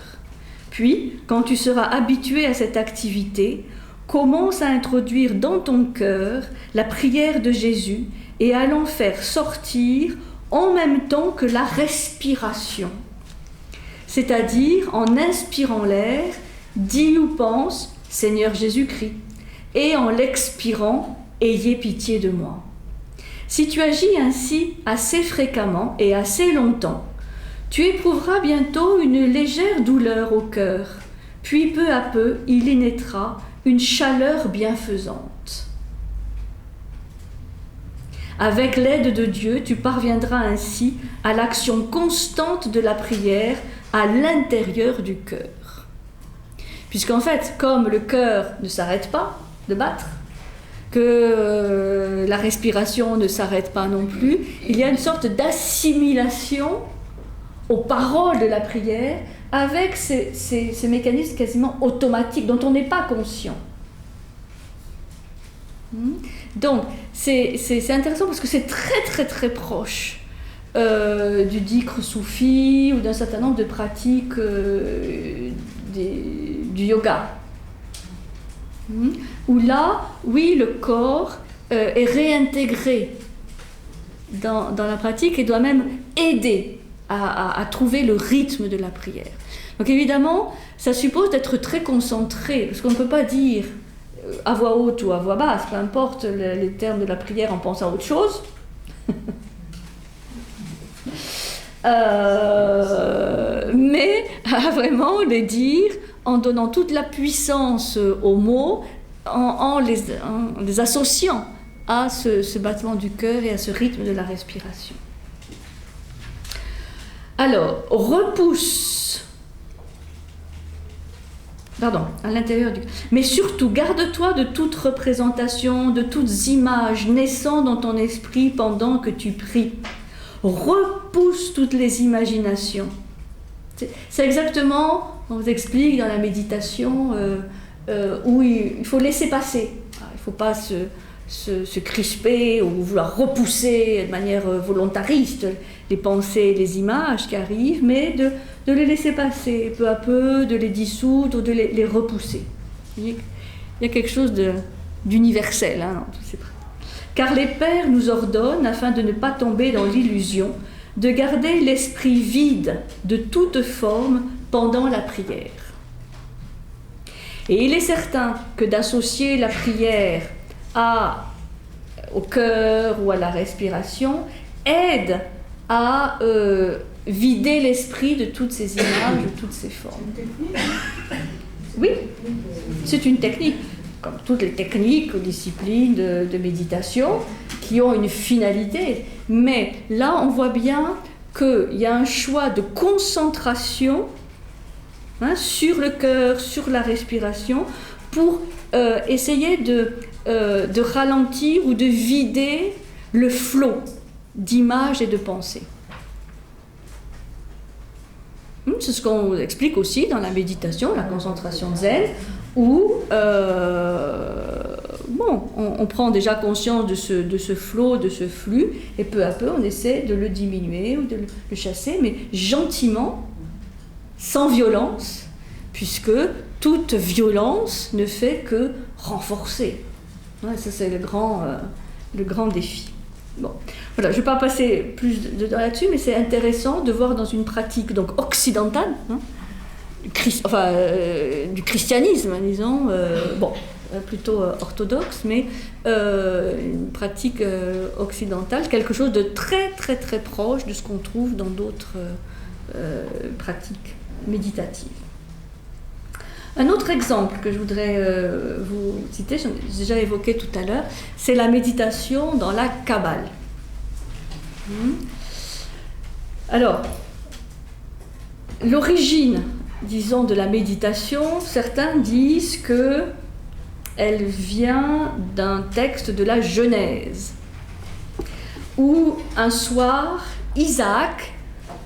Puis, quand tu seras habitué à cette activité, commence à introduire dans ton cœur la prière de Jésus et à l'en faire sortir en même temps que la respiration. c'est-à-dire en inspirant l'air, dis ou pense Seigneur Jésus-Christ, et en l'expirant, ayez pitié de moi. Si tu agis ainsi assez fréquemment et assez longtemps, tu éprouveras bientôt une légère douleur au cœur, puis peu à peu il y naîtra une chaleur bienfaisante. Avec l'aide de Dieu, tu parviendras ainsi à l'action constante de la prière à l'intérieur du cœur. Puisqu'en fait, comme le cœur ne s'arrête pas de battre, que la respiration ne s'arrête pas non plus, il y a une sorte d'assimilation aux paroles de la prière avec ces mécanismes quasiment automatiques dont on n'est pas conscient. Donc, c'est intéressant parce que c'est très très très proche du dhikr soufi ou d'un certain nombre de pratiques du yoga. Où là, oui, le corps est réintégré dans la pratique et doit même aider à trouver le rythme de la prière. Donc évidemment, ça suppose d'être très concentré, parce qu'on ne peut pas dire à voix haute ou à voix basse, peu importe les termes de la prière en pensant à autre chose. Mais à vraiment les dire en donnant toute la puissance aux mots, en les associant à ce battement du cœur et à ce rythme de la respiration. Alors, repousse. Pardon, à l'intérieur du... Mais surtout, garde-toi de toute représentation, de toutes images naissant dans ton esprit pendant que tu pries. Repousse toutes les imaginations. C'est exactement, on vous explique dans la méditation, où il faut laisser passer. Il ne faut pas se crisper ou vouloir repousser de manière volontariste les pensées, les images qui arrivent, mais de les laisser passer peu à peu, de les dissoudre, de les repousser. Il y a quelque chose d'universel dans tous ces pratiques. Car les pères nous ordonnent, afin de ne pas tomber dans l'illusion, de garder l'esprit vide de toute forme pendant la prière. Et il est certain que d'associer la prière au cœur ou à la respiration aide à vider l'esprit de toutes ces images, de toutes ces formes. Oui, c'est une technique, comme toutes les techniques ou disciplines de méditation, qui ont une finalité. Mais là, on voit bien qu'il y a un choix de concentration sur le cœur, sur la respiration, pour essayer de ralentir ou de vider le flot d'images et de pensées. C'est ce qu'on explique aussi dans la méditation, la concentration zen, où on prend déjà conscience de ce flot, de ce flux, et peu à peu on essaie de le diminuer ou de le chasser, mais gentiment, sans violence, puisque toute violence ne fait que renforcer. Ça c'est le grand défi. Bon, voilà, je ne vais pas passer plus de temps là-dessus, mais c'est intéressant de voir dans une pratique donc occidentale, du christianisme, disons, plutôt orthodoxe, mais une pratique occidentale, quelque chose de très très très proche de ce qu'on trouve dans d'autres pratiques méditatives. Un autre exemple que je voudrais vous citer, j'ai déjà évoqué tout à l'heure, c'est la méditation dans la Kabbale. Alors, l'origine, disons, de la méditation, certains disent qu'elle vient d'un texte de la Genèse, où un soir, Isaac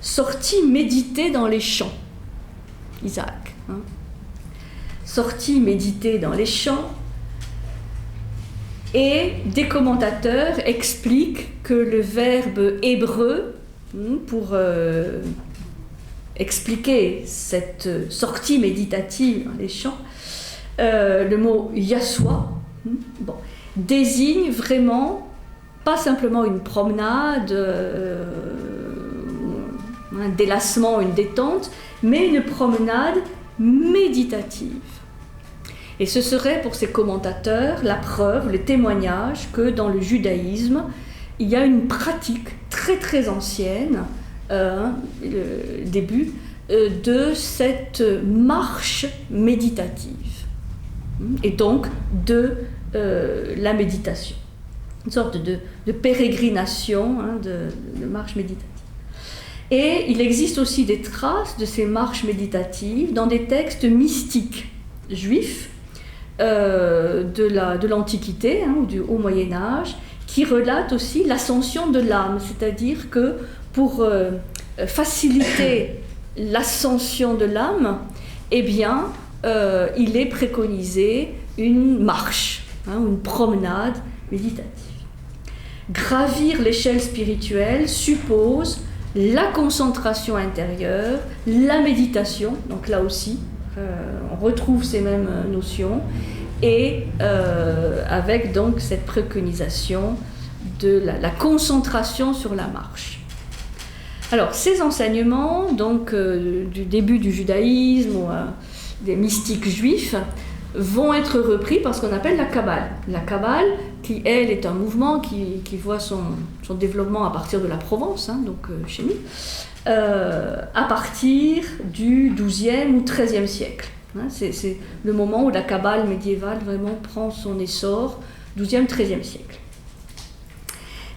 sortit méditer dans les champs. Isaac, sorti méditer dans les champs, et des commentateurs expliquent que le verbe hébreu pour expliquer cette sortie méditative dans les champs, le mot yaswa désigne vraiment pas simplement une promenade, un délassement, une détente, mais une promenade méditative. Et ce serait pour ces commentateurs la preuve, le témoignage que dans le judaïsme, il y a une pratique très très ancienne, le début, de cette marche méditative, et donc de la méditation, une sorte de pérégrination, de marche méditative. Et il existe aussi des traces de ces marches méditatives dans des textes mystiques juifs de l'Antiquité, ou du Haut Moyen-Âge, qui relatent aussi l'ascension de l'âme, c'est-à-dire que pour faciliter l'ascension de l'âme, eh bien, il est préconisé une marche, une promenade méditative. Gravir l'échelle spirituelle suppose la concentration intérieure, la méditation, donc là aussi, on retrouve ces mêmes notions, et avec donc cette préconisation de la concentration sur la marche. Alors, ces enseignements, donc, du début du judaïsme ou des mystiques juifs, vont être repris par ce qu'on appelle la Kabbale. La Kabbale, qui, elle, est un mouvement qui voit son développement à partir de la Provence, donc chez nous, à partir du XIIe ou XIIIe siècle. C'est le moment où la Kabbale médiévale vraiment prend son essor, XIIe, XIIIe siècle.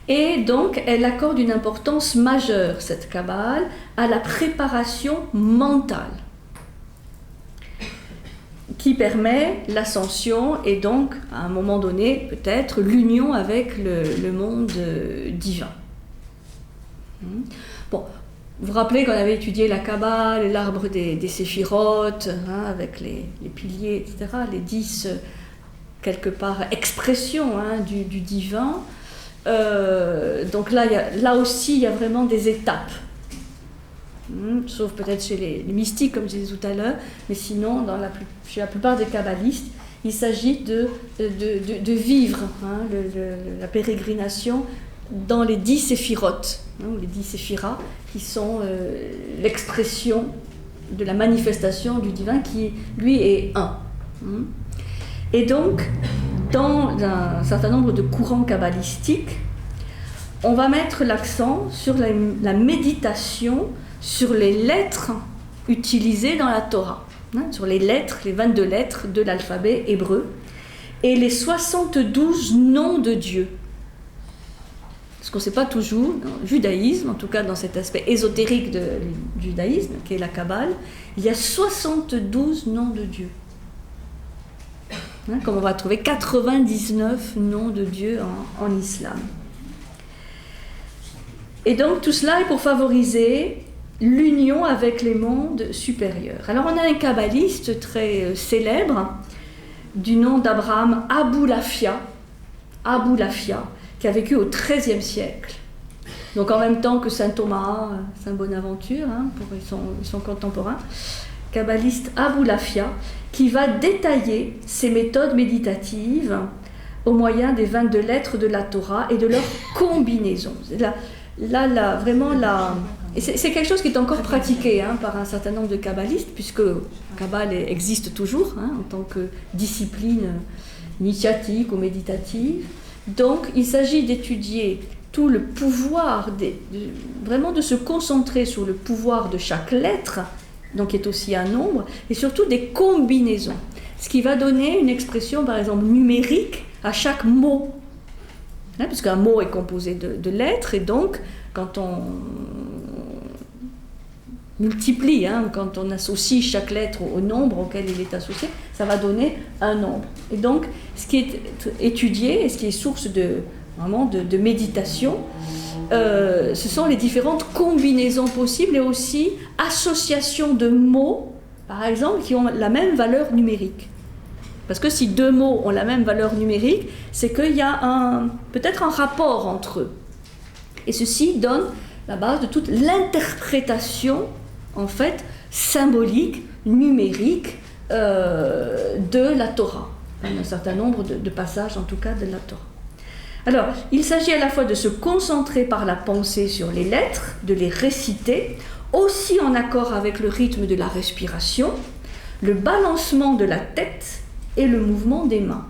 Et donc, elle accorde une importance majeure, cette Kabbale, à la préparation mentale, qui permet l'ascension et donc, à un moment donné, peut-être l'union avec le monde divin. Bon, vous vous rappelez qu'on avait étudié la Kabbale, l'arbre des séphirotes, avec les piliers, etc., les 10, quelque part, expressions du divin. Donc là aussi, il y a vraiment des étapes. Sauf peut-être chez les mystiques, comme je disais tout à l'heure, mais sinon, chez la plupart des kabbalistes, il s'agit de vivre la pérégrination dans les 10 séphirotes, ou les 10 séphiras, qui sont l'expression de la manifestation du divin qui, lui, est un. Et donc, dans un certain nombre de courants kabbalistiques, on va mettre l'accent sur la méditation sur les lettres utilisées dans la Torah, sur les lettres, les 22 lettres de l'alphabet hébreu, et les 72 noms de Dieu. Parce qu'on ne sait pas toujours, dans le judaïsme, en tout cas dans cet aspect ésotérique du judaïsme, qui est la Kabbale, il y a 72 noms de Dieu. Comme on va trouver 99 noms de Dieu en islam. Et donc tout cela est pour favoriser l'union avec les mondes supérieurs. Alors on a un kabbaliste très célèbre du nom d'Abraham Aboulafia, qui a vécu au XIIIe siècle. Donc en même temps que saint Thomas, saint Bonaventure, ils sont contemporains. Kabbaliste Aboulafia, qui va détailler ses méthodes méditatives au moyen des 22 lettres de la Torah et de leur combinaison. Et c'est quelque chose qui est encore pratiqué par un certain nombre de kabbalistes, puisque Kabbale existe toujours en tant que discipline initiatique ou méditative. Donc il s'agit d'étudier tout le pouvoir, vraiment de se concentrer sur le pouvoir de chaque lettre, donc qui est aussi un nombre, et surtout des combinaisons, ce qui va donner une expression par exemple numérique à chaque mot, puisqu'un mot est composé de lettres, et donc quand on multiplie, quand on associe chaque lettre au nombre auquel il est associé, ça va donner un nombre. Et donc ce qui est étudié et ce qui est source de méditation, ce sont les différentes combinaisons possibles et aussi associations de mots, par exemple, qui ont la même valeur numérique. Parce que si deux mots ont la même valeur numérique, c'est qu'il y a peut-être un rapport entre eux. Et ceci donne la base de toute l'interprétation, en fait, symbolique, numérique de la Torah. Un certain nombre de passages, en tout cas, de la Torah. Alors, il s'agit à la fois de se concentrer par la pensée sur les lettres, de les réciter, aussi en accord avec le rythme de la respiration, le balancement de la tête et le mouvement des mains.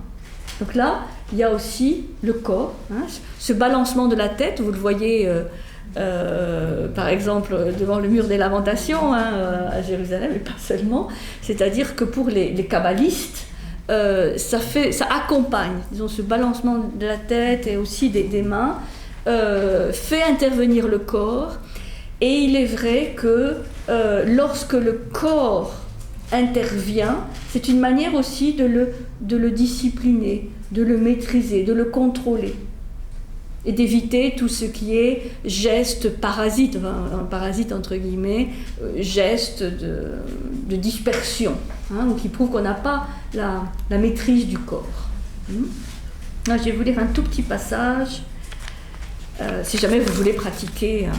Donc là, il y a aussi le corps, hein, ce balancement de la tête, vous le voyez par exemple devant le mur des lamentations à Jérusalem, et pas seulement, c'est-à-dire que pour les kabbalistes, ça accompagne, disons, ce balancement de la tête et aussi des mains, fait intervenir le corps, et il est vrai que lorsque le corps intervient, c'est une manière aussi de le discipliner, de le maîtriser, de le contrôler, et d'éviter tout ce qui est geste parasite, enfin, un parasite entre guillemets, geste de dispersion, hein, qui prouve qu'on n'a pas la maîtrise du corps. Là, je vais vous lire un tout petit passage, si jamais vous voulez pratiquer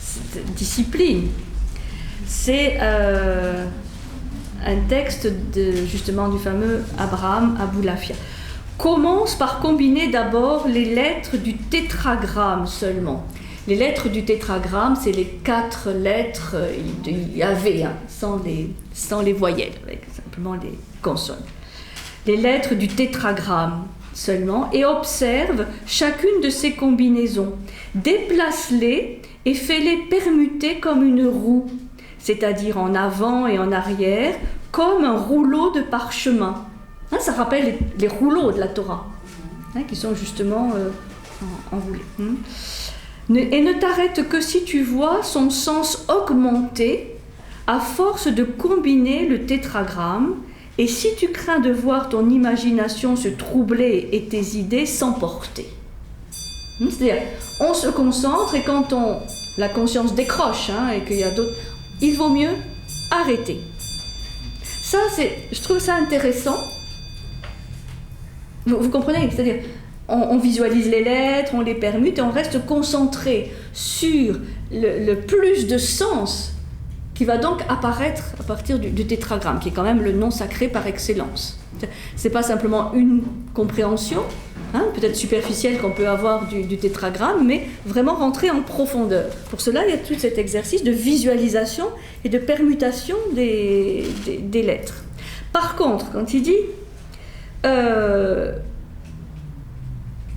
cette discipline. C'est un texte justement du fameux Abraham Aboulafia. Commence par combiner d'abord les lettres du tétragramme seulement. Les lettres du tétragramme, c'est les 4 lettres de Yahvé, hein, sans les voyelles, avec simplement les consonnes. Les lettres du tétragramme seulement, et observe chacune de ces combinaisons. Déplace-les et fais-les permuter comme une roue, c'est-à-dire en avant et en arrière, comme un rouleau de parchemin. Hein, ça rappelle les rouleaux de la Torah, hein, qui sont justement enroulés. Et ne t'arrête que si tu vois son sens augmenter à force de combiner le tétragramme, et si tu crains de voir ton imagination se troubler et tes idées s'emporter. C'est-à-dire, on se concentre, et quand la conscience décroche, hein, et qu'il y a d'autres, il vaut mieux arrêter. Ça, je trouve ça intéressant. Vous comprenez? C'est-à-dire, on visualise les lettres, on les permute, et on reste concentré sur le plus de sens qui va donc apparaître à partir du tétragramme, qui est quand même le nom sacré par excellence. C'est pas simplement une compréhension, hein, peut-être superficielle qu'on peut avoir du tétragramme, mais vraiment rentrer en profondeur. Pour cela, il y a tout cet exercice de visualisation et de permutation des lettres. Par contre, quand il dit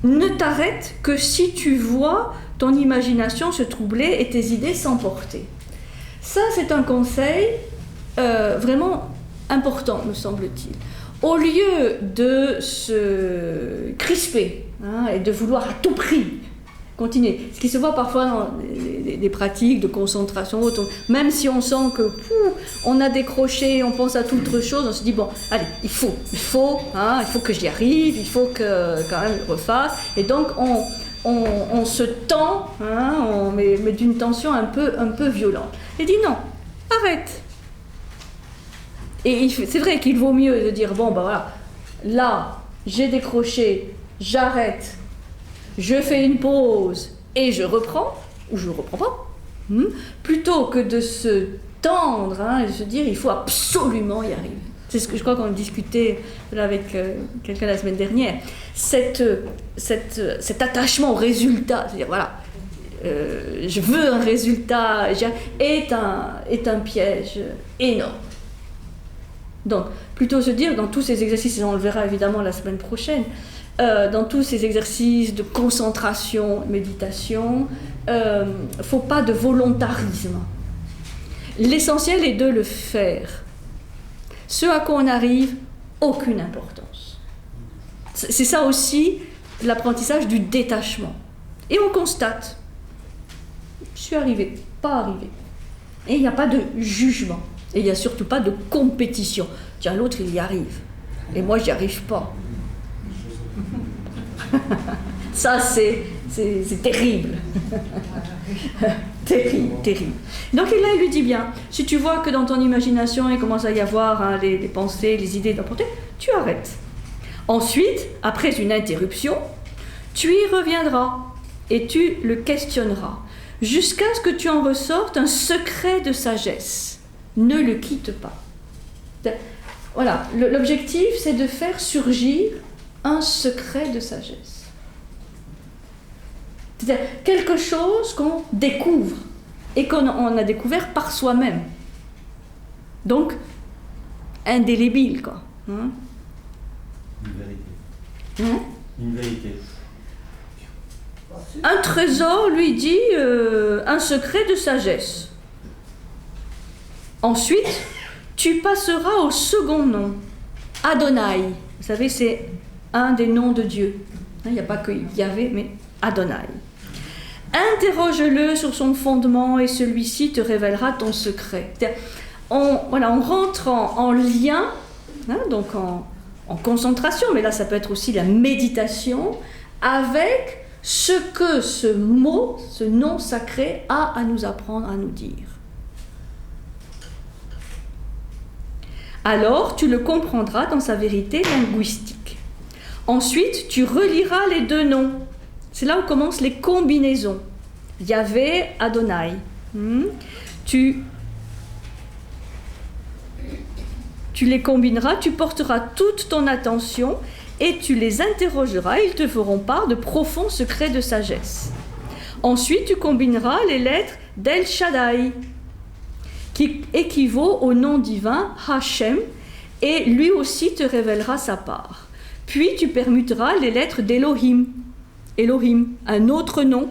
ne t'arrête que si tu vois ton imagination se troubler et tes idées s'emporter. Ça, c'est un conseil vraiment important, me semble-t-il. Au lieu de se crisper, hein, et de vouloir à tout prix continuer, ce qui se voit parfois dans des pratiques de concentration, même si on sent que on a décroché, on pense à toute autre chose, on se dit bon, allez, il faut que j'y arrive, il faut que quand même je refasse, et donc on se tend, hein, mais d'une tension un peu violente. Et dit non, arrête. Et c'est vrai qu'il vaut mieux de dire bon, ben voilà, là j'ai décroché, j'arrête, je fais une pause et je reprends, ou je ne reprends pas, plutôt que de se tendre, hein, et de se dire il faut absolument y arriver. C'est ce que je crois qu'on discutait là avec quelqu'un la semaine dernière. Cet attachement au résultat, c'est-à-dire voilà, je veux un résultat, est un piège énorme. Donc, plutôt se dire, dans tous ces exercices, et on le verra évidemment la semaine prochaine, dans tous ces exercices de concentration, méditation, faut pas de volontarisme. L'essentiel est de le faire. Ce à quoi on arrive, aucune importance. C'est ça aussi l'apprentissage du détachement. Et on constate, je suis arrivé, pas arrivé. Et il n'y a pas de jugement. Et il n'y a surtout pas de compétition. Tiens, l'autre, il y arrive. Et moi, j'y arrive pas. Ça, c'est terrible. Terrible. Donc là, il lui dit bien, si tu vois que dans ton imagination, il commence à y avoir les pensées, les idées d'emporter, tu arrêtes. Ensuite, après une interruption, tu y reviendras et tu le questionneras, jusqu'à ce que tu en ressortes un secret de sagesse. Ne le quitte pas. Voilà, l'objectif, c'est de faire surgir un secret de sagesse. C'est-à-dire quelque chose qu'on découvre, et qu'on a découvert par soi-même. Donc, indélébile, quoi. Une vérité. Une vérité. Un trésor, lui dit, un secret de sagesse. Ensuite, tu passeras au second nom, Adonai. Vous savez, c'est un des noms de Dieu. Il n'y a pas que Yahvé, mais Adonai. Interroge-le sur son fondement et celui-ci te révélera ton secret. On rentre en lien, donc en concentration, mais là ça peut être aussi la méditation, avec ce que ce mot, ce nom sacré a à nous apprendre, à nous dire. Alors tu le comprendras dans sa vérité linguistique. Ensuite, tu reliras les deux noms. C'est là où commencent les combinaisons. Yahvé, Adonai. Tu les combineras, tu porteras toute ton attention et tu les interrogeras. Ils te feront part de profonds secrets de sagesse. Ensuite, tu combineras les lettres d'El Shaddai, qui équivaut au nom divin Hachem, et lui aussi te révélera sa part. Puis tu permuteras les lettres d'Elohim, Elohim, un autre nom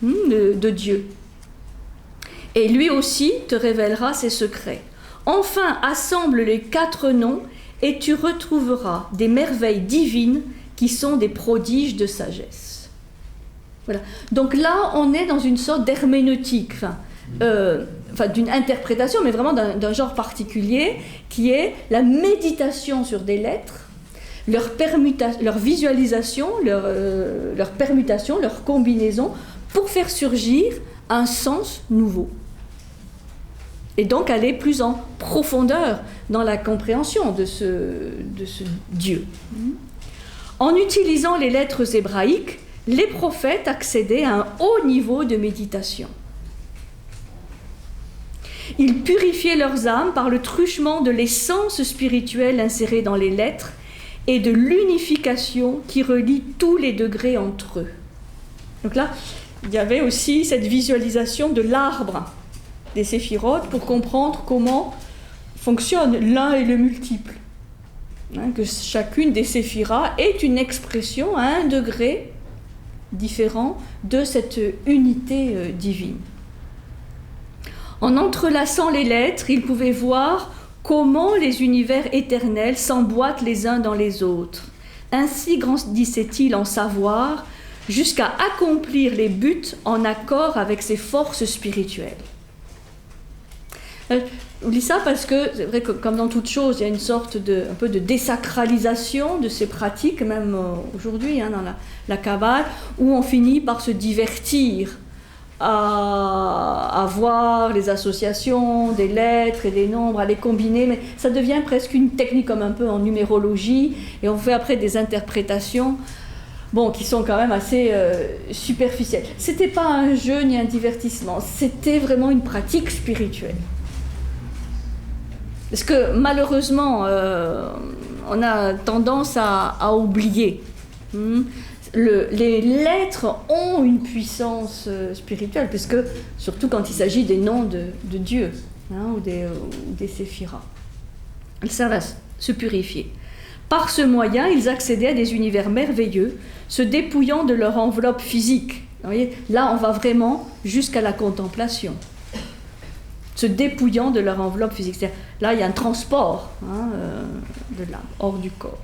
de Dieu. Et lui aussi te révélera ses secrets. Enfin, assemble les 4 noms et tu retrouveras des merveilles divines qui sont des prodiges de sagesse. Voilà. Donc là, on est dans une sorte d'herméneutique, d'une interprétation, mais vraiment d'un genre particulier, qui est la méditation sur des lettres, leur visualisation, leur permutation, leur combinaison, pour faire surgir un sens nouveau. Et donc aller plus en profondeur dans la compréhension de ce Dieu. En utilisant les lettres hébraïques, les prophètes accédaient à un haut niveau de méditation. Ils purifiaient leurs âmes par le truchement de l'essence spirituelle insérée dans les lettres et de l'unification qui relie tous les degrés entre eux. Donc là, il y avait aussi cette visualisation de l'arbre des séphirotes pour comprendre comment fonctionne l'un et le multiple. Que chacune des séphiras est une expression à un degré différent de cette unité divine. En entrelaçant les lettres, ils pouvaient voir comment les univers éternels s'emboîtent les uns dans les autres. Ainsi grandissait-il en savoir jusqu'à accomplir les buts en accord avec ses forces spirituelles. Je lis ça parce que c'est vrai que comme dans toute chose, il y a une sorte un peu de désacralisation de ces pratiques, même aujourd'hui dans la Kabbale, où on finit par se divertir à voir les associations des lettres et des nombres, à les combiner, mais ça devient presque une technique comme un peu en numérologie, et on fait après des interprétations qui sont quand même assez superficielles. C'était pas un jeu ni un divertissement, c'était vraiment une pratique spirituelle. Parce que malheureusement, on a tendance à oublier. Les lettres ont une puissance spirituelle, puisque, surtout quand il s'agit des noms de Dieu, ou des séphiras. Elles servent à se purifier. Par ce moyen, ils accédaient à des univers merveilleux, se dépouillant de leur enveloppe physique. Vous voyez, là, on va vraiment jusqu'à la contemplation. Se dépouillant de leur enveloppe physique. C'est-à-dire, là, il y a un transport de l'âme, hors du corps.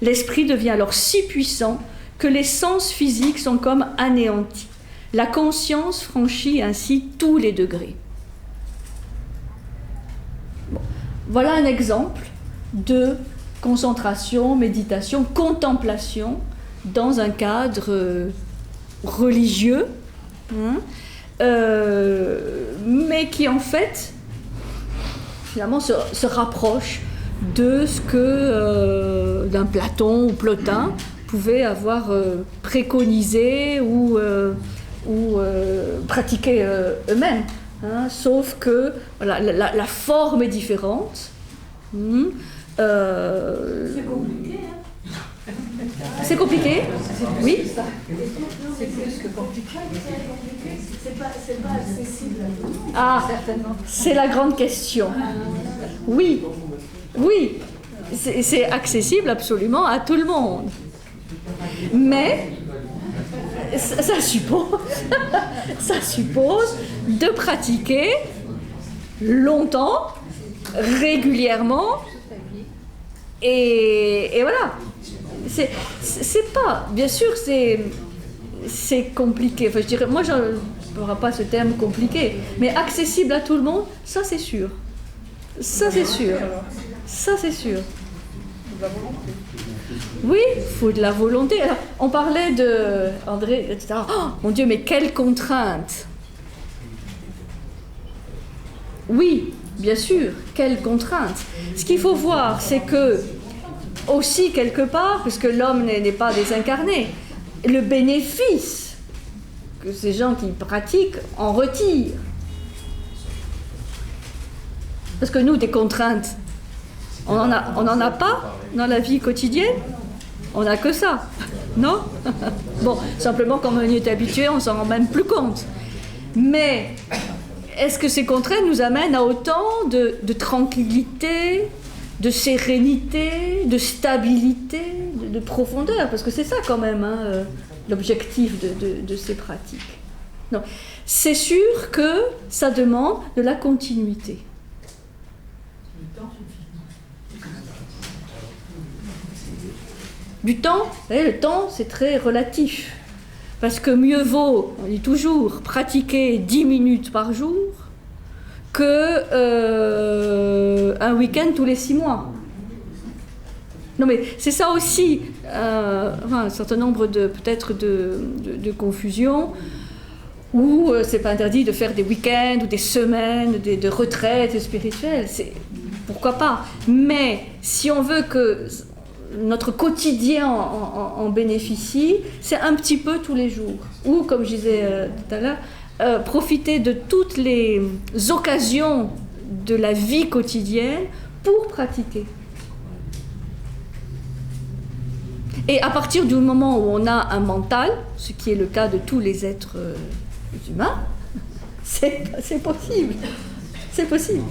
L'esprit devient alors si puissant que les sens physiques sont comme anéantis. La conscience franchit ainsi tous les degrés. Voilà un exemple de concentration, méditation, contemplation dans un cadre religieux, mais qui en fait finalement se rapproche de ce que d'un Platon ou Plotin pouvaient avoir préconisé ou pratiqué eux-mêmes. Sauf que la forme est différente. C'est compliqué, hein. C'est compliqué? Oui? C'est plus que compliqué. C'est pas accessible à tout le monde. Ah, c'est la grande question. Oui, oui, c'est accessible absolument à tout le monde. Mais ça suppose, ça suppose de pratiquer longtemps, régulièrement, et voilà. C'est pas, bien sûr, c'est compliqué. Enfin, je dirais, moi, je n'aurai pas ce terme compliqué, mais accessible à tout le monde, ça c'est sûr. Ça c'est sûr. Ça c'est sûr. Oui, il faut de la volonté. Alors, on parlait de André, etc. Oh, mon Dieu, mais quelle contrainte! Oui, bien sûr, quelle contrainte! Ce qu'il faut voir, c'est que, aussi quelque part, puisque l'homme n'est pas désincarné, le bénéfice que ces gens qui pratiquent en retirent. Parce que nous, des contraintes, on n'en a pas dans la vie quotidienne. On n'a que ça, non? Bon, simplement, comme on y est habitué, on s'en rend même plus compte. Mais est-ce que ces contraintes nous amènent à autant de tranquillité, de sérénité, de stabilité, de profondeur? Parce que c'est ça quand même, hein, l'objectif de ces pratiques. Non. C'est sûr que ça demande de la continuité. Du temps, vous savez, le temps, c'est très relatif. Parce que mieux vaut, on dit toujours, pratiquer 10 minutes par jour que un week-end tous les 6 mois. Non mais c'est ça aussi, un certain nombre peut-être de confusions, où c'est pas interdit de faire des week-ends ou des semaines, de retraites spirituelles, pourquoi pas. Mais si on veut que notre quotidien en bénéficie, c'est un petit peu tous les jours. Ou, comme je disais tout à l'heure, profiter de toutes les occasions de la vie quotidienne pour pratiquer. Et à partir du moment où on a un mental, ce qui est le cas de tous les êtres humains, c'est possible. C'est possible.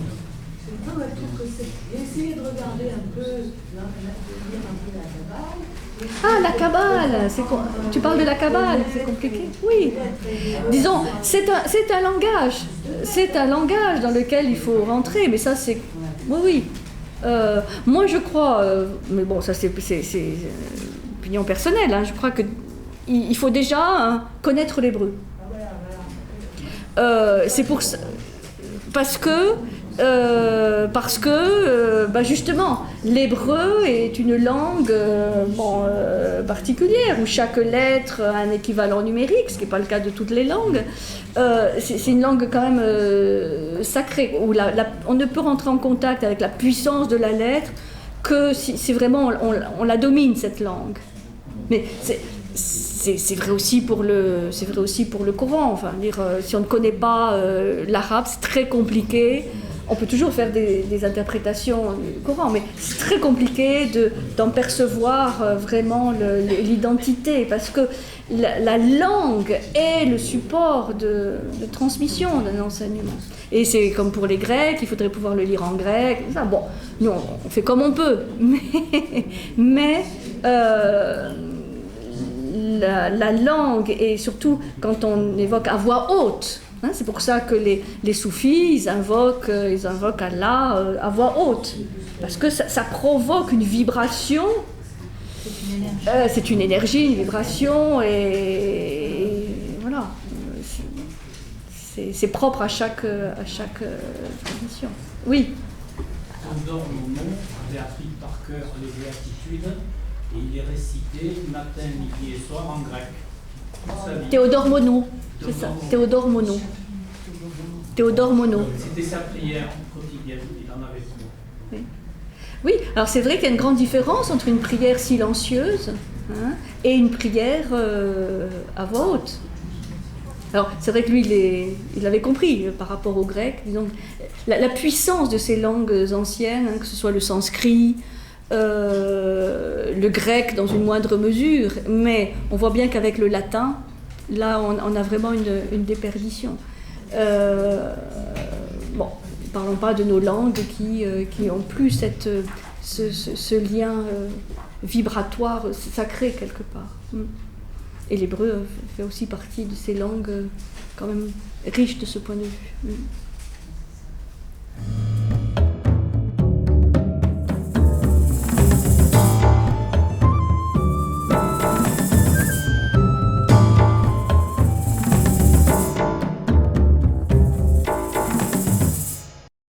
Non, je trouve que c'est essayer de regarder un peu, de lire un peu la Kabbale. Ah, la Kabbale, tu parles de la Kabbale, c'est compliqué. Oui. Disons, c'est un langage. C'est un langage dans lequel il faut rentrer, mais ça c'est... Oui. Moi je crois, mais bon, ça c'est opinion personnelle, hein, je crois qu'il faut déjà connaître l'hébreu. C'est pour ça... Parce que justement, l'hébreu est une langue particulière, où chaque lettre a un équivalent numérique, ce qui n'est pas le cas de toutes les langues. C'est une langue quand même sacrée, où on ne peut rentrer en contact avec la puissance de la lettre que si vraiment on la domine, cette langue. Mais c'est vrai aussi pour le Coran. Enfin, si on ne connaît pas l'arabe, c'est très compliqué. On peut toujours faire des interprétations du Coran, mais c'est très compliqué d'en percevoir vraiment l'identité, parce que la langue est le support de transmission d'un enseignement. Et c'est comme pour les Grecs, il faudrait pouvoir le lire en grec. Ça. Bon, nous on fait comme on peut, mais la langue, et surtout quand on évoque à voix haute, hein, c'est pour ça que les soufis, ils invoquent Allah à voix haute, parce que ça provoque une vibration, c'est une énergie, une vibration, et voilà, c'est propre à chaque tradition. Oui. Théodore Monod avait appris par cœur les béatitudes, et il les récitait matin, midi et soir en grec. Théodore Monod, c'est ça. Théodore Monod. Théodore Monod. C'était sa prière quotidienne, il en avait besoin. Oui, alors c'est vrai qu'il y a une grande différence entre une prière silencieuse, hein, et une prière à voix haute. Alors c'est vrai que lui, il avait compris par rapport au grec, disons, la puissance de ces langues anciennes, hein, que ce soit le sanskrit, le grec dans une moindre mesure, mais on voit bien qu'avec le latin, là on a vraiment une déperdition. Bon, ne parlons pas de nos langues qui ont plus ce lien vibratoire sacré quelque part. Et l'hébreu fait aussi partie de ces langues quand même riches de ce point de vue.